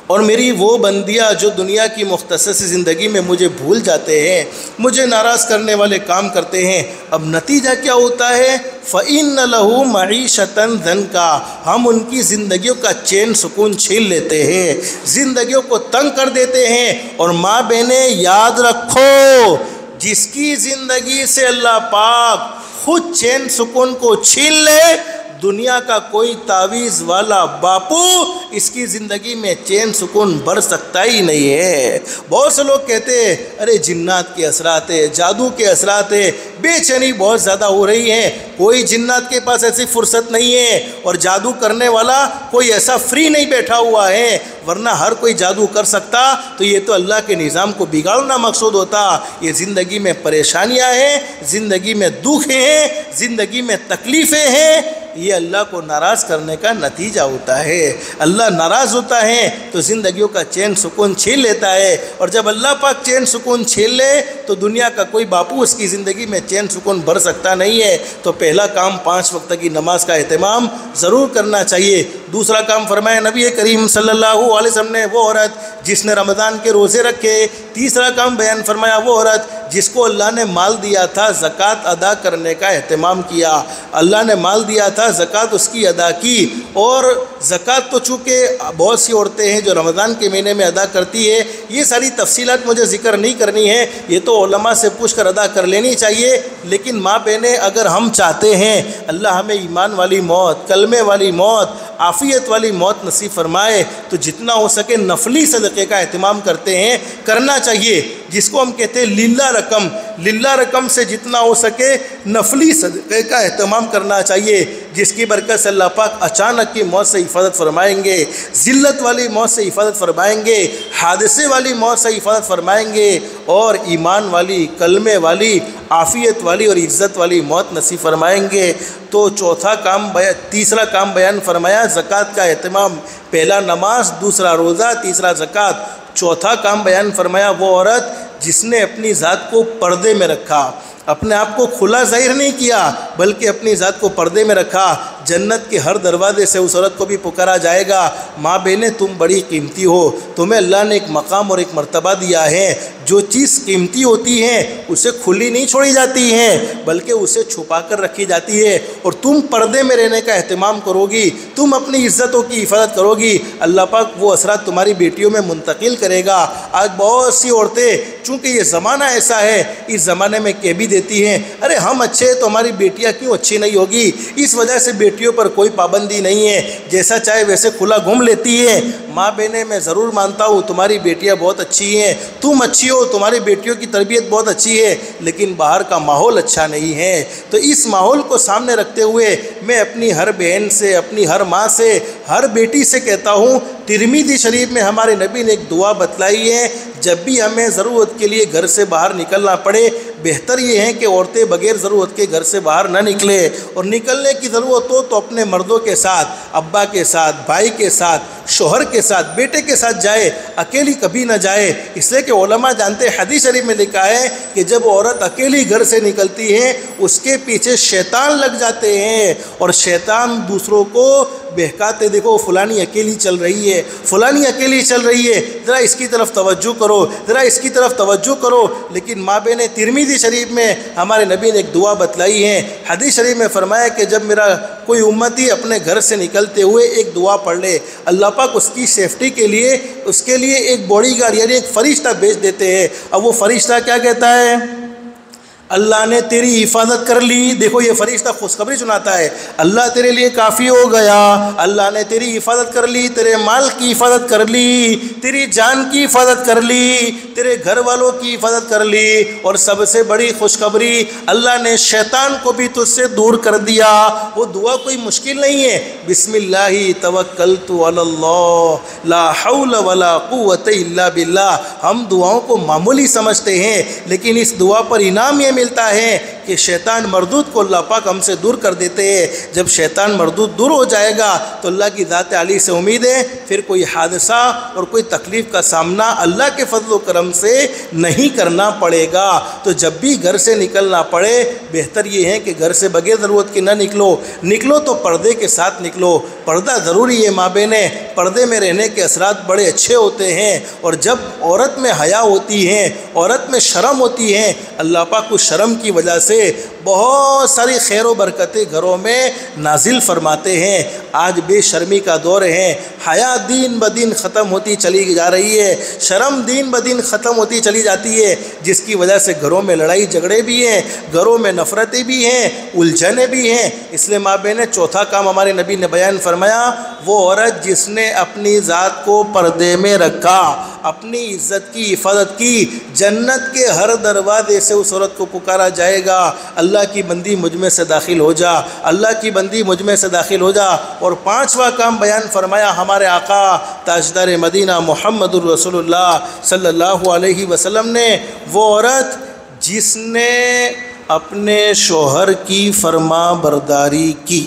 اور میری وہ بندیاں جو دنیا کی مختصر سی زندگی میں مجھے بھول جاتے ہیں، مجھے ناراض کرنے والے کام کرتے ہیں، اب نتیجہ کیا ہوتا ہے؟ فَإِنَّ لَهُ مَعِيشَةً ضَنْكَا، ہم ان کی زندگیوں کا چین سکون چھین لیتے ہیں، زندگیوں کو تنگ کر دیتے ہیں۔ اور ماں بہنیں یاد رکھو، جس کی زندگی سے اللہ پاک خود چین سکون کو چھین لے، دنیا کا کوئی تعویذ والا باپو اس کی زندگی میں چین سکون بھر سکتا ہی نہیں ہے۔ بہت سے لوگ کہتے ہیں ارے جنات کے اثرات ہے، جادو کے اثرات ہے، بے چینی بہت زیادہ ہو رہی ہے۔ کوئی جنات کے پاس ایسی فرصت نہیں ہے اور جادو کرنے والا کوئی ایسا فری نہیں بیٹھا ہوا ہے، ورنہ ہر کوئی جادو کر سکتا تو یہ تو اللہ کے نظام کو بگاڑنا مقصود ہوتا۔ یہ زندگی میں پریشانیاں ہیں، زندگی میں دکھ ہیں، زندگی میں تکلیفیں ہیں، یہ اللہ کو ناراض کرنے کا نتیجہ ہوتا ہے۔ اللہ ناراض ہوتا ہے تو زندگیوں کا چین سکون چھین لیتا ہے، اور جب اللہ پاک چین سکون چھین لے تو دنیا کا کوئی باپو اس کی زندگی میں چین سکون بھر سکتا نہیں ہے۔ تو پہلا کام 5 وقت کی نماز کا اہتمام ضرور کرنا چاہیے۔ دوسرا کام فرمایا نبی کریم صلی اللہ علیہ وسلم نے وہ عورت جس نے رمضان کے روزے رکھے۔ تیسرا کام بیان فرمایا وہ عورت جس کو اللہ نے مال دیا تھا زکوٰۃ ادا کرنے کا اہتمام کیا، اللہ نے مال دیا تھا زکوٰۃ اس کی ادا کی۔ اور زکوٰۃ تو چونکہ بہت سی عورتیں ہیں جو رمضان کے مہینے میں ادا کرتی ہے، یہ ساری تفصیلات مجھے ذکر نہیں کرنی ہے، یہ تو علماء سے پوچھ کر ادا کر لینی چاہیے۔ لیکن ماں بہنیں اگر ہم چاہتے ہیں اللہ ہمیں ایمان والی موت، کلمے والی موت، عافیت والی موت نصیب فرمائے تو جتنا ہو سکے نفلی صدقے کا اہتمام کرتے ہیں، کرنا چاہیے۔ جس کو ہم کہتے ہیں للہ رقم، للہ رقم سے جتنا ہو سکے نفلی صدقے کا اہتمام کرنا چاہیے، جس کی برکت سے اللہ پاک اچانک کی موت سے حفاظت فرمائیں گے، ذلت والی موت سے حفاظت فرمائیں گے، حادثے والی موت سے حفاظت فرمائیں گے، اور ایمان والی، کلمے والی، عافیت والی اور عزت والی موت نصیب فرمائیں گے۔ تو تیسرا کام بیان فرمایا زکوٰۃ کا اہتمام، پہلا نماز، دوسرا روزہ، تیسرا زکوٰۃ۔ چوتھا کام بیان فرمایا وہ عورت جس نے اپنی ذات کو پردے میں رکھا، اپنے آپ کو کھلا ظاہر نہیں کیا بلکہ اپنی ذات کو پردے میں رکھا۔ جنت کے ہر دروازے سے اس عورت کو بھی پکارا جائے گا، ماں بہنیں تم بڑی قیمتی ہو، تمہیں اللہ نے ایک مقام اور ایک مرتبہ دیا ہے۔ جو چیز قیمتی ہوتی ہے اسے کھلی نہیں چھوڑی جاتی ہے بلکہ اسے چھپا کر رکھی جاتی ہے، اور تم پردے میں رہنے کا اہتمام کرو گی، تم اپنی عزتوں کی حفاظت کرو گی، اللہ پاک وہ اثرات تمہاری بیٹیوں میں منتقل کرے گا۔ آج بہت سی عورتیں چونکہ یہ زمانہ ایسا ہے، اس زمانے میں کہہ بھی دیتی ہیں ارے ہم اچھے تو ہماری بیٹیاں کیوں اچھی نہیں ہوگی، اس وجہ سے بیٹیوں پر کوئی پابندی نہیں ہے، جیسا چاہے ویسے کھلا گھوم لیتی ہے۔ ماں بہنیں میں ضرور مانتا ہوں تمہاری بیٹیاں بہت اچھی ہیں، تم اچھی ہو، تمہاری بیٹیوں کی تربیت بہت اچھی ہے، لیکن باہر کا ماحول اچھا نہیں ہے۔ تو اس ماحول کو سامنے رکھتے ہوئے میں اپنی ہر بہن سے، اپنی ہر ماں سے، ہر بیٹی سے کہتا ہوں، ترمذی شریف میں ہمارے نبی نے ایک دعا بتلائی ہے، جب بھی ہمیں ضرورت کے لیے گھر سے باہر نکلنا پڑے، بہتر یہ ہے کہ عورتیں بغیر ضرورت کے گھر سے باہر نہ نکلے، اور نکلنے کی ضرورت ہو تو اپنے مردوں کے ساتھ، ابا کے ساتھ، بھائی کے ساتھ، شوہر کے ساتھ، بیٹے کے ساتھ جائے، اکیلی کبھی نہ جائے۔ اس لیے کہ علماء جانتے ہیں، حدیث شریف میں لکھا ہے کہ جب عورت اکیلی گھر سے نکلتی ہے اس کے پیچھے شیطان لگ جاتے ہیں، اور شیطان دوسروں کو بہکاتے، دیکھو فلانی اکیلی چل رہی ہے، فلانی اکیلی چل رہی ہے، ذرا اس کی طرف توجہ کرو، ذرا اس کی طرف توجہ کرو۔ لیکن ماں بہن ترمذی شریف میں ہمارے نبی نے ایک دعا بتلائی ہے، حدیث شریف میں فرمایا کہ جب میرا کوئی امتی اپنے گھر سے نکلتے ہوئے ایک دعا پڑھ لے، اللہ پاک اس کی سیفٹی کے لیے اس کے لیے ایک باڈی گارڈ یعنی ایک فرشتہ بھیج دیتے ہیں۔ اب وہ فرشتہ کیا کہتا ہے؟ اللہ نے تیری حفاظت کر لی۔ دیکھو یہ فرشتہ خوشخبری سناتا ہے، اللہ تیرے لیے کافی ہو گیا، اللہ نے تیری حفاظت کر لی، تیرے مال کی حفاظت کر لی، تیری جان کی حفاظت کر لی، تیرے گھر والوں کی حفاظت کر لی، اور سب سے بڑی خوشخبری اللہ نے شیطان کو بھی تجھ سے دور کر دیا۔ وہ دعا کوئی مشکل نہیں ہے، بسم اللہ توکلت علی اللہ لا حول ولا قوت الا باللہ۔ ہم دعاؤں کو معمولی سمجھتے ہیں، لیکن اس دعا پر انعام یہ ملتا ہے کہ شیطان مردود کو اللہ پاک ہم سے دور کر دیتے ہیں۔ جب شیطان مردود دور ہو جائے گا تو اللہ کی ذات علی سے امید ہے پھر کوئی حادثہ اور کوئی تکلیف کا سامنا اللہ کے فضل و کرم سے نہیں کرنا پڑے گا۔ تو جب بھی گھر سے نکلنا پڑے بہتر یہ ہے کہ گھر سے بغیر ضرورت کے نہ نکلو تو پردے کے ساتھ نکلو۔ پردہ ضروری ہے ماں بہنیں، پردے میں رہنے کے اثرات بڑے اچھے ہوتے ہیں، اور جب عورت میں حیا ہوتی ہے، عورت میں شرم ہوتی ہے، اللہ پاک اس شرم کی وجہ سے بہت ساری خیر و برکتیں گھروں میں نازل فرماتے ہیں۔ آج بے شرمی کا دور ہے، حیا دین بدین ختم ہوتی چلی جا رہی ہے، شرم دین بدین ختم ہوتی چلی جاتی ہے، جس کی وجہ سے گھروں میں لڑائی جھگڑے بھی ہیں، گھروں میں نفرتیں بھی ہیں، الجھنیں بھی ہیں۔ اس لیے ماں بہنیں چوتھا کام ہمارے نبی نے بیان فرمایا، وہ عورت جس نے اپنی ذات کو پردے میں رکھا، اپنی عزت کی حفاظت کی، جنت کے ہر دروازے سے اس عورت کو پکارا جائے گا، اللہ کی بندی مجھ میں سے داخل ہو جا، اللہ کی بندی مجھ میں سے داخل ہو جا۔ اور پانچواں کام بیان فرمایا ہمارے آقا تاجدار مدینہ محمد الرسول اللہ صلی اللہ علیہ وسلم نے، وہ عورت جس نے اپنے شوہر کی فرما برداری کی۔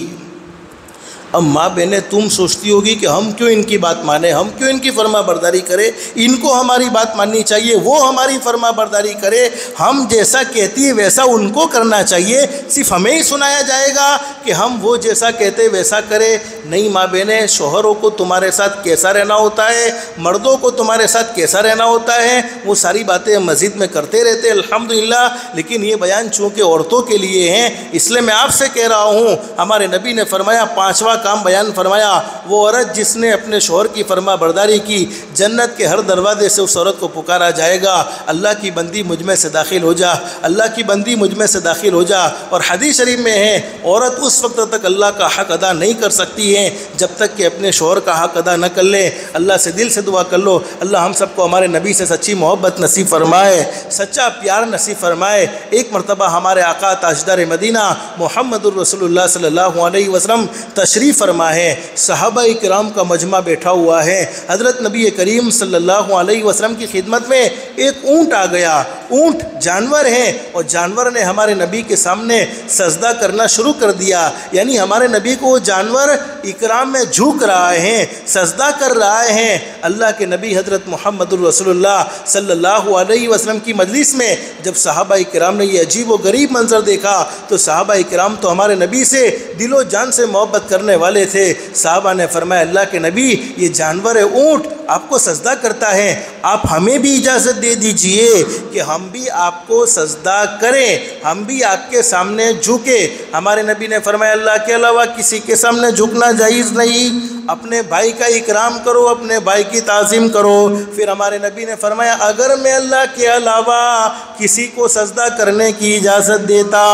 اب ماں بہنیں تم سوچتی ہوگی کہ ہم کیوں ان کی بات مانیں، ہم کیوں ان کی فرما برداری کریں، ان کو ہماری بات ماننی چاہیے، وہ ہماری فرما برداری کرے، ہم جیسا کہتی ہے ویسا ان کو کرنا چاہیے، صرف ہمیں ہی سنایا جائے گا کہ ہم وہ جیسا کہتے ویسا کرے۔ نہیں ماں بہنیں، شوہروں کو تمہارے ساتھ کیسا رہنا ہوتا ہے، مردوں کو تمہارے ساتھ کیسا رہنا ہوتا ہے، وہ ساری باتیں مسجد میں کرتے رہتے الحمدللہ، لیکن یہ بیان چونکہ عورتوں کے لیے ہیں، اس لیے میں آپ سے کہہ رہا ہوں، ہمارے نبی نے فرمایا پانچواں کام بیان فرمایا، وہ عورت جس نے اپنے شوہر کی فرما برداری کی، جنت کے ہر دروازے سے اس عورت کو پکارا جائے گا، اللہ کی بندی مجھ میں سے داخل ہو جا، اللہ کی بندی مجھ میں سے داخل ہو جا۔ اور حدیث شریف میں ہے عورت اس وقت تک اللہ کا حق ادا نہیں کر سکتی ہے جب تک کہ اپنے شوہر کا حق ادا نہ کر لے۔ اللہ سے دل سے دعا کر لو، اللہ ہم سب کو ہمارے نبی سے سچی محبت نصیب فرمائے، سچا پیار نصیب فرمائے۔ ایک مرتبہ ہمارے آقا تاجدار مدینہ محمد الرسول اللہ صلی اللہ علیہ وسلم تشریف فرما ہے، صحابہ کرام کا مجمع بیٹھا ہوا ہے، حضرت نبی کریم صلی اللہ علیہ وسلم کی خدمت میں ایک اونٹ آ گیا۔ اونٹ جانور ہے اور جانور نے ہمارے نبی کے سامنے سجدہ کرنا شروع کر دیا، یعنی ہمارے نبی کو وہ جانور اکرام میں جھک رہا ہے، سجدہ کر رہا ہے۔ اللہ کے نبی حضرت محمد الرسول اللہ صلی اللہ علیہ وسلم کی مجلس میں جب صحابہ کرام نے یہ عجیب و غریب منظر دیکھا تو صحابہ کرام تو ہمارے نبی سے دل و جان سے محبت کرنے والے تھے۔ صحابہ نے فرمایا اللہ کے نبی یہ جانور اونٹ آپ کو سجدہ کرتا ہے، آپ ہمیں بھی اجازت دے دیجئے کہ ہم بھی آپ کو سجدہ کریں، ہم بھی آپ کے سامنے جھکے۔ ہمارے نبی نے فرمایا اللہ کے علاوہ کسی کے سامنے جھکنا جائز نہیں، اپنے بھائی کا اکرام کرو، اپنے بھائی کی تعظیم کرو۔ پھر ہمارے نبی نے فرمایا اگر میں اللہ کے علاوہ کسی کو سجدہ کرنے کی اجازت دیتا،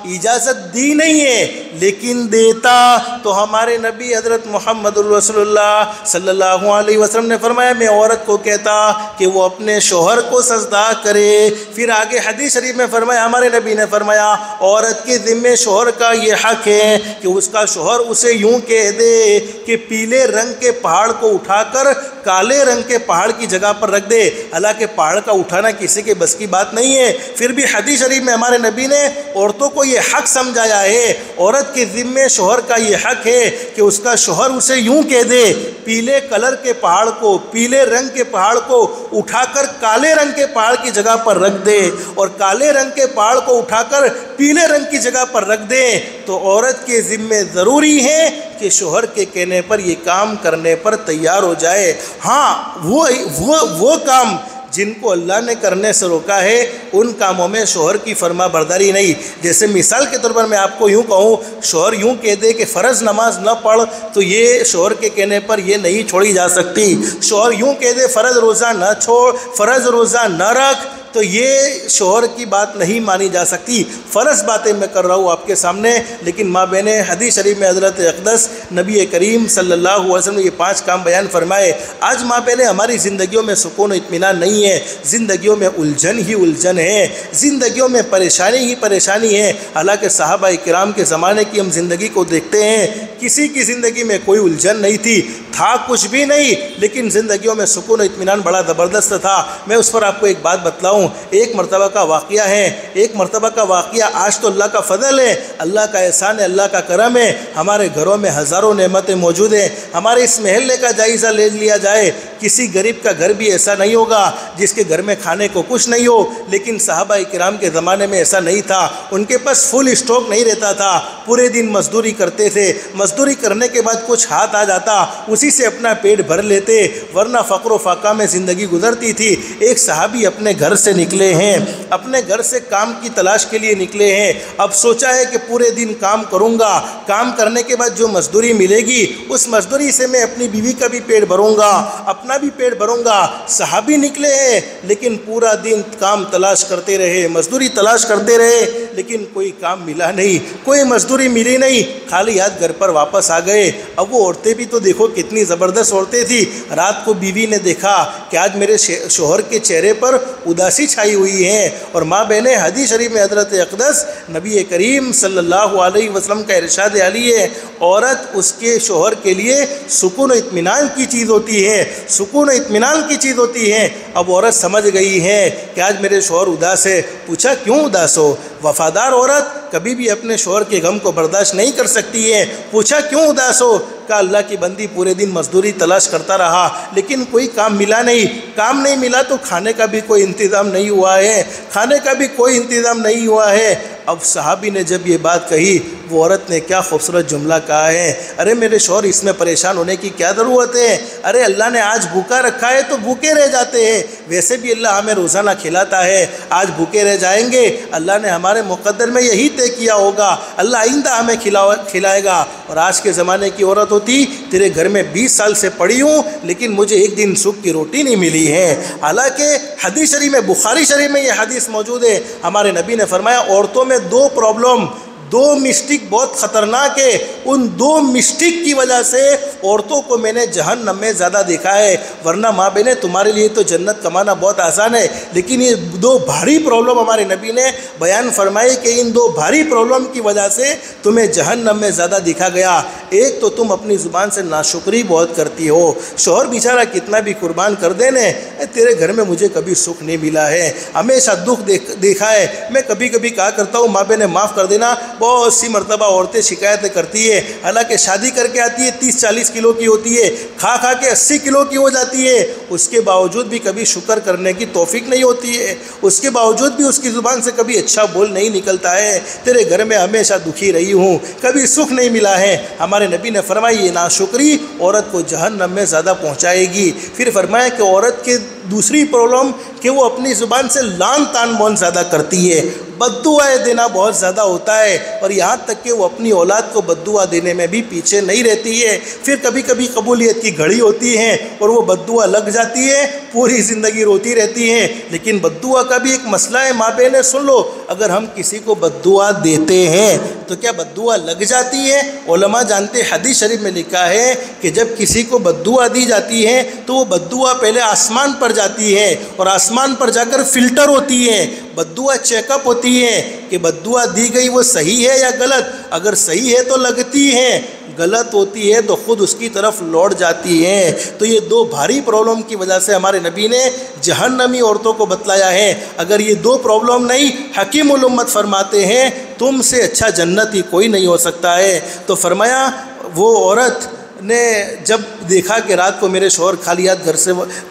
اجازت دی نہیں ہے لیکن دیتا، تو ہمارے نبی حضرت محمد الرسول اللہ صلی اللہ علیہ وسلم نے فرمایا میں عورت کو کہتا کہ وہ اپنے شوہر کو سجدہ کرے۔ پھر آگے حدیث شریف میں فرمایا ہمارے نبی نے فرمایا عورت کے ذمے شوہر کا یہ حق ہے کہ اس کا شوہر اسے یوں کہہ دے کہ پیلے رنگ کے پہاڑ کو اٹھا کر کالے رنگ کے پہاڑ کی جگہ پر رکھ دے، حالانکہ پہاڑ کا اٹھانا کسی کے بس کی بات نہیں ہے۔ پھر بھی حدیث شریف میں ہمارے نبی نے عورتوں کو یہ حق سمجھایا ہے، عورت کے ذمے شوہر کا یہ حق ہے کہ اس کا شوہر اسے یوں کہہ دے پیلے کلر کے پہاڑ کو، پیلے رنگ کے پہاڑ کو اٹھا کر کالے رنگ کے پہاڑ کی جگہ پر رکھ دے، اور کالے رنگ کے پہاڑ کو اٹھا کر پیلے رنگ کی جگہ پر رکھ دے، تو عورت کے ذمے ضروری ہے کہ شوہر کے کہنے پر یہ کام کرنے پر تیار ہو جائے۔ ہاں وہ کام جن کو اللہ نے کرنے سے روکا ہے ان کاموں میں شوہر کی فرما برداری نہیں۔ جیسے مثال کے طور پر میں آپ کو یوں کہوں، شوہر یوں کہہ دے کہ فرض نماز نہ پڑھ تو یہ شوہر کے کہنے پر یہ نہیں چھوڑی جا سکتی۔ شوہر یوں کہہ دے فرض روزہ نہ چھوڑ، فرض روزہ نہ رکھ تو یہ شوہر کی بات نہیں مانی جا سکتی۔ فرض باتیں میں کر رہا ہوں آپ کے سامنے، لیکن ماں بہن حدیث شریف میں حضرت اقدس نبی کریم صلی اللہ علیہ وسلم نے یہ 5 کام بیان فرمائے۔ آج ماں بہنیں ہماری زندگیوں میں سکون و اطمینان نہیں ہے، زندگیوں میں الجھن ہی الجھن ہے، زندگیوں میں پریشانی ہی پریشانی ہے۔ حالانکہ صحابہ کرام کے زمانے کی ہم زندگی کو دیکھتے ہیں، کسی کی زندگی میں کوئی الجھن نہیں تھی، تھا کچھ بھی نہیں، لیکن زندگیوں میں سکون و اطمینان بڑا زبردست تھا۔ میں اس پر آپ کو ایک بات بتلاؤں، ایک مرتبہ کا واقعہ ہے، ایک مرتبہ کا واقعہ، آج تو اللہ کا فضل ہے، اللہ کا احسان ہے، اللہ کا کرم ہے، ہمارے گھروں میں ہزاروں نعمتیں موجود ہیں۔ ہمارے اس محلے کا جائزہ لے لیا جائے، کسی غریب کا گھر بھی ایسا نہیں ہوگا جس کے گھر میں کھانے کو کچھ نہیں ہو، لیکن صحابہ کرام کے زمانے میں ایسا نہیں تھا، ان کے پاس فل اسٹاک نہیں رہتا تھا، پورے دن مزدوری کرتے تھے، مزدوری کرنے کے بعد کچھ ہاتھ آ جاتا اسی سے اپنا پیٹ بھر لیتے، ورنہ فقر و فاقہ میں زندگی گزرتی تھی۔ ایک صحابی اپنے گھر سے نکلے ہیں، اپنے گھر سے کام کی تلاش کے لیے نکلے ہیں، اب سوچا ہے کہ پورے دن کام کروں گا، کام کرنے کے بعد جو مزدوری ملے گی اس مزدوری سے میں اپنی بیوی کا بھی پیٹ بھروں گا، اپنا بھی پیٹ بھروں گا۔ صحابی نکلے ہیں لیکن پورا دن کام تلاش کرتے رہے، مزدوری تلاش کرتے رہے، لیکن کوئی کام ملا نہیں، کوئی مزدوری ملی نہیں، خالی ہاتھ گھر پر واپس آ گئے۔ اب وہ عورتیں بھی تو دیکھو کتنی زبردست عورتیں تھیں، رات کو بیوی نے دیکھا کہ آج میرے شوہر کے چہرے پر اداسی چھائی ہوئی ہے، اور ماں بہنیں حدیث شریف میں حضرت اقدس نبی کریم صلی اللہ علیہ وسلم کا ارشاد علی ہے، عورت اس کے شوہر کے لیے سکون و اطمینان کی چیز ہوتی ہے، سکون و اطمینان کی چیز ہوتی ہے۔ اب عورت سمجھ گئی ہے کہ آج میرے شوہر اداس ہے، پوچھا کیوں اداس ہو؟ وفادار عورت کبھی بھی اپنے شوہر کے غم کو برداشت نہیں کر سکتی ہے، پوچھا کیوں اداس ہو؟ کہا اللہ کی بندی پورے دن مزدوری تلاش کرتا رہا لیکن کوئی کام ملا نہیں، کام نہیں ملا تو کھانے کا بھی کوئی انتظام نہیں ہوا ہے، کھانے کا بھی کوئی انتظام نہیں ہوا ہے۔ اب صحابی نے جب یہ بات کہی وہ عورت نے کیا خوبصورت جملہ کہا ہے، ارے میرے شوہر اس میں پریشان ہونے کی کیا ضرورت ہے، ارے اللہ نے آج بھوکا رکھا ہے تو بھوکے رہ جاتے ہیں، ویسے بھی اللہ ہمیں روزانہ کھلاتا ہے، آج بھوکے رہ جائیں گے، اللہ نے ہمارے مقدر میں یہی طے کیا ہوگا، اللہ آئندہ ہمیں کھلائے گا۔ اور آج کے زمانے کی عورت ہوتی، تیرے گھر میں 20 سال سے پڑی ہوں لیکن مجھے ایک دن صبح کی روٹی نہیں ملی ہے۔ حالانکہ حدیث شریف میں، بخاری شریف میں یہ حدیث موجود ہے، ہمارے نبی نے فرمایا عورتوں میں 2 پرابلم، 2 مسٹیک بہت خطرناک ہے، ان 2 مسٹیک کی وجہ سے عورتوں کو میں نے جہنم میں زیادہ دیکھا ہے، ورنہ ماں بہنیں تمہارے لیے تو جنت کمانا بہت آسان ہے، لیکن یہ 2 بھاری پرابلم ہمارے نبی نے بیان فرمائی کہ ان 2 بھاری پرابلم کی وجہ سے تمہیں جہنم میں زیادہ دیکھا گیا۔ ایک تو تم اپنی زبان سے ناشکری بہت کرتی ہو، شوہر بیچارہ کتنا بھی قربان کر دینے، تیرے گھر میں مجھے کبھی سکھ نہیں ملا ہے، ہمیشہ دکھ دیکھا ہے، میں کبھی کبھی کہا کرتا ہوں ماں بہنیں معاف کر دینا، بہت سی مرتبہ عورتیں شکایتیں کرتی ہے، حالانکہ شادی کر کے آتی ہے 30-40 کلو کی ہوتی ہے، کھا کے 80 کلو کی ہو جاتی ہے، اس کے باوجود بھی کبھی شکر کرنے کی توفیق نہیں ہوتی ہے، اس کے باوجود بھی اس کی زبان سے کبھی اچھا بول نہیں نکلتا ہے، تیرے گھر میں ہمیشہ دکھی رہی ہوں، کبھی سکھ نہیں ملا ہے۔ ہمارے نبی نے فرمایا یہ ناشکری عورت کو جہنم میں زیادہ پہنچائے گی۔ پھر فرمایا کہ عورت کے دوسری پرابلم کہ وہ اپنی زبان سے لان تان بہت زیادہ کرتی ہے، بد دعائیں دینا بہت زیادہ ہوتا ہے، اور یہاں تک کہ وہ اپنی اولاد کو بد دعا دینے میں بھی پیچھے نہیں رہتی ہے۔ پھر کبھی کبھی قبولیت کی گھڑی ہوتی ہے اور وہ بد دعا لگ جاتی ہے، پوری زندگی روتی رہتی ہے۔ لیکن بد دعا کا بھی ایک مسئلہ ہے، ماں بہنیں سن لو، اگر ہم کسی کو بد دعا دیتے ہیں تو کیا بد دعا لگ جاتی ہے؟ علماء جانتے، حدیث شریف میں لکھا ہے کہ جب کسی کو بد دعا دی جاتی ہے تو وہ بد دعا پہلے آسمان پر جاتی ہے اور آسمان پر جا کر فلٹر ہوتی ہے، بد دعا چیک اپ ہوتی ہے کہ بد دعا دی گئی وہ صحیح ہے یا غلط، اگر صحیح ہے تو لگتی ہے، غلط ہوتی ہے تو خود اس کی طرف لوٹ جاتی ہے۔ تو یہ 2 بھاری پرابلم کی وجہ سے ہمارے نبی نے جہنمی عورتوں کو بتلایا ہے۔ اگر یہ 2 پرابلم نہیں، حکیم الامت فرماتے ہیں تم سے اچھا جنتی کوئی نہیں ہو سکتا ہے۔ تو فرمایا وہ عورت نے جب دیکھا کہ رات کو میرے شوہر خالی ہاتھ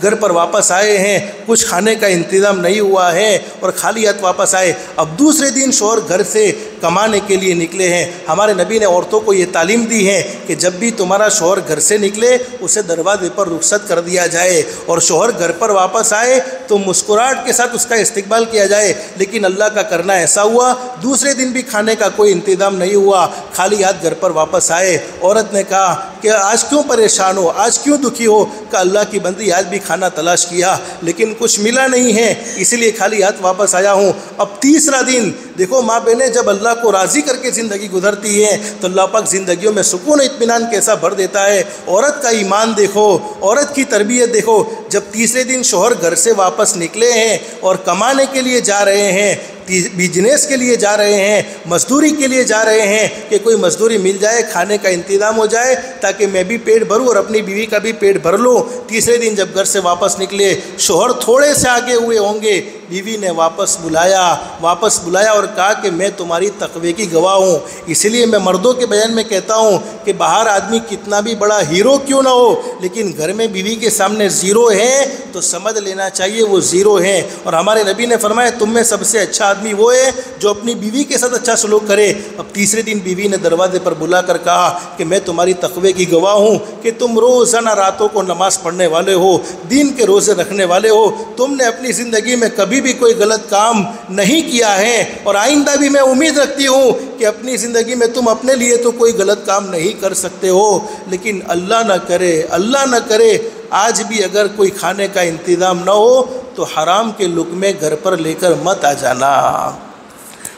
گھر پر واپس آئے ہیں، کچھ کھانے کا انتظام نہیں ہوا ہے اور خالی ہاتھ واپس آئے، اب دوسرے دن شوہر گھر سے کمانے کے لیے نکلے ہیں، ہمارے نبی نے عورتوں کو یہ تعلیم دی ہے کہ جب بھی تمہارا شوہر گھر سے نکلے اسے دروازے پر رخصت کر دیا جائے، اور شوہر گھر پر واپس آئے تو مسکراہٹ کے ساتھ اس کا استقبال کیا جائے۔ لیکن اللہ کا کرنا ایسا ہوا، دوسرے دن بھی کھانے کا کوئی انتظام نہیں ہوا، خالی ہاتھ گھر پر واپس آئے۔ عورت نے کہا کہ آج کیوں پریشان ہو، آج کیوں دکھی ہو؟ کہ اللہ کی بندی آج بھی کھانا تلاش کیا لیکن کچھ ملا نہیں ہے، اسی لیے خالی ہاتھ واپس آیا ہوں۔ اب تیسرا دن دیکھو ماں بہنیں جب اللہ کو راضی کر کے زندگی گزرتی ہے تو اللہ پاک زندگیوں میں سکون و اطمینان کیسا بھر دیتا ہے۔ عورت کا ایمان دیکھو، عورت کی تربیت دیکھو، جب تیسرے دن شوہر گھر سے واپس نکلے ہیں اور کمانے کے لیے جا رہے ہیں، بزنس کے لیے جا رہے ہیں، مزدوری کے لیے جا رہے ہیں کہ کوئی مزدوری مل جائے، کھانے کا انتظام ہو جائے تاکہ میں بھی پیٹ بھروں اور اپنی بیوی کا بھی پیٹ بھر لوں۔ تیسرے دن جب گھر سے واپس نکلے، شوہر تھوڑے سے آگے ہوئے ہوں گے، بیوی نے واپس بلایا اور کہا کہ میں تمہاری تقوی کی گواہ ہوں۔ اسی لیے میں مردوں کے بیان میں کہتا ہوں کہ باہر آدمی کتنا بھی بڑا ہیرو کیوں نہ ہو، لیکن گھر میں بیوی کے سامنے زیرو ہے تو سمجھ لینا چاہیے وہ زیرو ہے۔ اور ہمارے نبی نے فرمایا تم میں سب سے اچھا آدمی وہ ہے جو اپنی بیوی کے ساتھ اچھا سلوک کرے۔ اب تیسرے دن بیوی نے دروازے پر بلا کر کہا کہ میں تمہاری تقوی کی گواہ ہوں کہ تم روزانہ راتوں کو نماز پڑھنے والے ہو، دین کے روزے رکھنے والے ہو، تم نے اپنی زندگی میں کبھی بھی کوئی غلط کام نہیں کیا ہے، اور آئندہ بھی میں امید رکھتی ہوں کہ اپنی زندگی میں تم اپنے لیے تو کوئی غلط کام نہیں کر سکتے ہو، لیکن اللہ نہ کرے آج بھی اگر کوئی کھانے کا انتظام نہ ہو تو حرام کے لقمے گھر پر لے کر مت آ جانا۔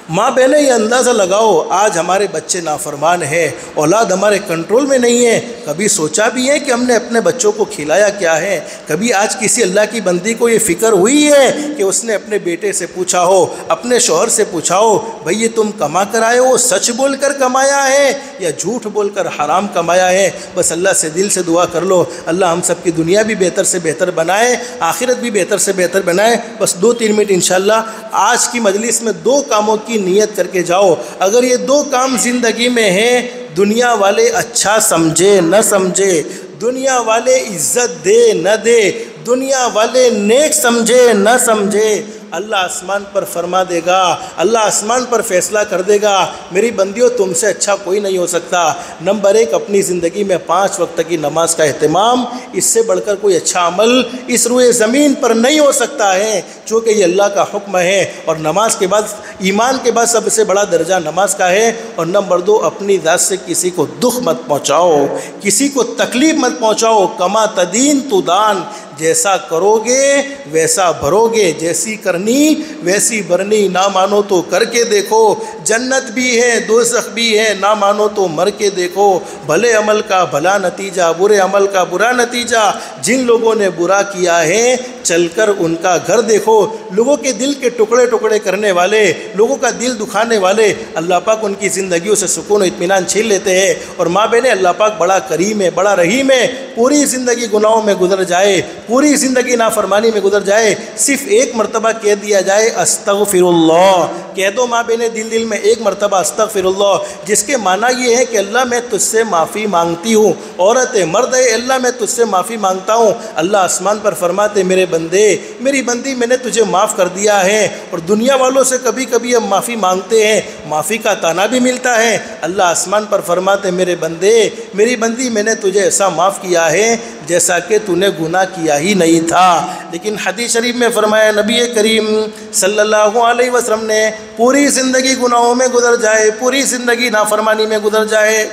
ماں بہنیں یہ اندازہ لگاؤ آج ہمارے بچے نافرمان ہیں، اولاد ہمارے کنٹرول میں نہیں ہے، کبھی سوچا بھی ہے کہ ہم نے اپنے بچوں کو کھلایا کیا ہے؟ کبھی آج کسی اللہ کی بندی کو یہ فکر ہوئی ہے کہ اس نے اپنے بیٹے سے پوچھا ہو، اپنے شوہر سے پوچھا ہو بھئی یہ تم کما کر آئے ہو، سچ بول کر کمایا ہے یا جھوٹ بول کر حرام کمایا ہے؟ بس اللہ سے دل سے دعا کر لو اللہ ہم سب کی دنیا بھی بہتر سے بہتر بنائے، آخرت بھی بہتر سے بہتر بنائے۔ بس 2-3 منٹ انشاءاللہ آج کی مجلس میں 2 کاموں کی نیت کر کے جاؤ۔ اگر یہ 2 کام زندگی میں ہیں، دنیا والے اچھا سمجھے نہ سمجھے، دنیا والے عزت دے نہ دے، دنیا والے نیک سمجھے نہ سمجھے، اللہ آسمان پر فرما دے گا، اللہ آسمان پر فیصلہ کر دے گا، میری بندیوں تم سے اچھا کوئی نہیں ہو سکتا۔ نمبر 1، اپنی زندگی میں 5 وقت کی نماز کا اہتمام، اس سے بڑھ کر کوئی اچھا عمل اس روئے زمین پر نہیں ہو سکتا ہے، چونکہ یہ اللہ کا حکم ہے، اور نماز کے بعد، ایمان کے بعد سب سے بڑا درجہ نماز کا ہے۔ اور نمبر 2، اپنی ذات سے کسی کو دکھ مت پہنچاؤ، کسی کو تکلیف مت پہنچاؤ۔ کما تدین تدان، جیسا کرو گے ویسا بھرو گے، جیسی کرنی ویسی بھرنی، نہ مانو تو کر کے دیکھو، جنت بھی ہے دوزخ بھی ہے، نہ مانو تو مر کے دیکھو، بھلے عمل کا بھلا نتیجہ، برے عمل کا برا نتیجہ، جن لوگوں نے برا کیا ہے چل کر ان کا گھر دیکھو۔ لوگوں کے دل کے ٹکڑے ٹکڑے کرنے والے، لوگوں کا دل دکھانے والے، اللہ پاک ان کی زندگیوں سے سکون و اطمینان چھین لیتے ہیں۔ اور ماں بہنیں، اللہ پاک بڑا کریم ہے، بڑا رحیم ہے، پوری زندگی گناہوں میں گزر جائے، پوری زندگی نافرمانی میں گزر جائے، صرف ایک مرتبہ کہہ دیا جائے استغفر اللہ، کہہ دو ماں بہنیں دل میں ایک مرتبہ استغفر اللہ، جس کے معنی یہ ہے کہ اللہ میں تجھ سے معافی مانگتی ہوں، عورت ہے مرد ہے، اللہ میں تجھ سے معافی مانگتا ہوں۔ اللہ آسمان پر فرماتے میرے بندے، میری بندی، میں نے تجھے معاف کر دیا ہے۔ اور دنیا والوں سے کبھی کبھی ہم معافی مانگتے ہیں، معافی کا طعنہ بھی ملتا ہے۔ اللہ آسمان پر فرماتے میرے بندے، میری بندی، میں نے تجھے ایسا معاف کیا ہے جیسا کہ تو نے گناہ کیا ہی نہیں تھا۔ لیکن حدیث شریف میں فرمایا نبی کریم صلی اللہ علیہ وسلم نے، پوری زندگی گناہوں میں گزر جائے، پوری زندگی نافرمانی میں گزر جائے،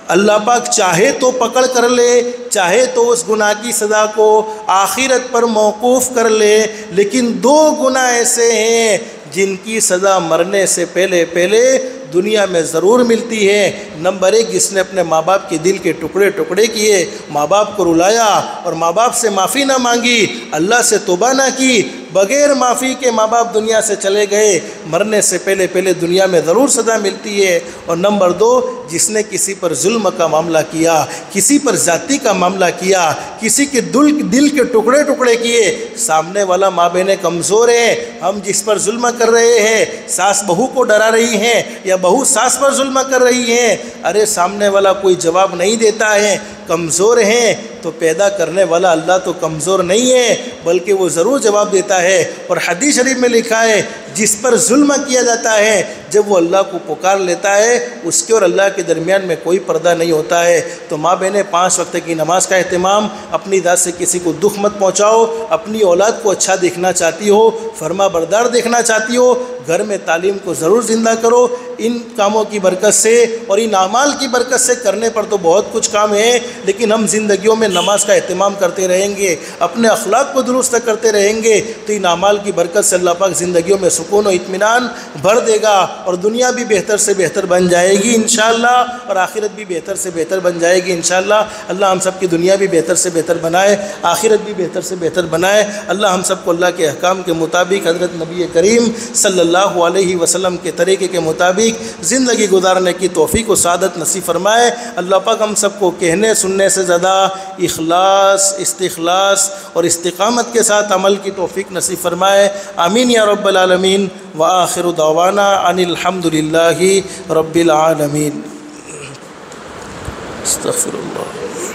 اللہ پاک چاہے تو پکڑ کر لے، چاہے تو اس گناہ کی سزا کو آخرت پر موقوف کر لے، لیکن 2 گناہ ایسے ہیں جن کی سزا مرنے سے پہلے دنیا میں ضرور ملتی ہے۔ نمبر 1، جس نے اپنے ماں باپ کے دل کے ٹکڑے ٹکڑے کیے، ماں باپ کو رلایا اور ماں باپ سے معافی نہ مانگی، اللہ سے توبہ نہ کی، بغیر معافی کے ماں باپ دنیا سے چلے گئے، مرنے سے پہلے دنیا میں ضرور سزا ملتی ہے۔ اور نمبر 2، جس نے کسی پر ظلم کا معاملہ کیا، کسی پر ذاتی کا معاملہ کیا، کسی کے دل کے ٹکڑے ٹکڑے کیے، سامنے والا ماں بہنیں کمزور ہیں، ہم جس پر ظلم کر رہے ہیں، ساس بہو کو ڈرا رہی ہیں یا بہو ساس پر ظلم کر رہی ہیں، ارے سامنے والا کوئی جواب نہیں دیتا ہے، کمزور ہیں، تو پیدا کرنے والا اللہ تو کمزور نہیں ہے، بلکہ وہ ضرور جواب دیتا ہے۔ اور حدیث شریف میں لکھا ہے جس پر ظلم کیا جاتا ہے، جب وہ اللہ کو پکار لیتا ہے، اس کے اور اللہ کے درمیان میں کوئی پردہ نہیں ہوتا ہے۔ تو ماں بہنیں 5 وقت کی نماز کا اہتمام، اپنی ذات سے کسی کو دکھ مت پہنچاؤ، اپنی اولاد کو اچھا دیکھنا چاہتی ہو، فرما بردار دیکھنا چاہتی ہو، گھر میں تعلیم کو ضرور زندہ کرو۔ ان کاموں کی برکت سے اور ان اعمال کی برکت سے، کرنے پر تو بہت کچھ کام ہے، لیکن ہم زندگیوں میں نماز کا اہتمام کرتے رہیں گے، اپنے اخلاق کو درست کرتے رہیں گے، تو ان اعمال کی برکت سے اللہ پاک زندگیوں میں سکون و اطمینان بھر دے گا، اور دنیا بھی بہتر سے بہتر بن جائے گی انشاءاللہ، اور آخرت بھی بہتر سے بہتر بن جائے گی انشاءاللہ۔ اللہ ہم سب کی دنیا بھی بہتر سے بہتر بنائے، آخرت بھی بہتر سے بہتر بنائے۔ اللہ ہم سب کو اللہ کے احکام کے مطابق، حضرت نبی کریم صلی اللہ علیہ وسلم کے طریقے کے مطابق زندگی گزارنے کی توفیق و سعادت نصیب فرمائے۔ اللہ پاک ہم سب کو کہنے سننے سے زیادہ اخلاص، استخلاص اور استقامت کے ساتھ عمل کی توفیق نصیب فرمائے۔ آمین یا رب العالمین۔ وآخر دعوانا ان الحمد للہ رب العالمین۔ استغفر اللہ۔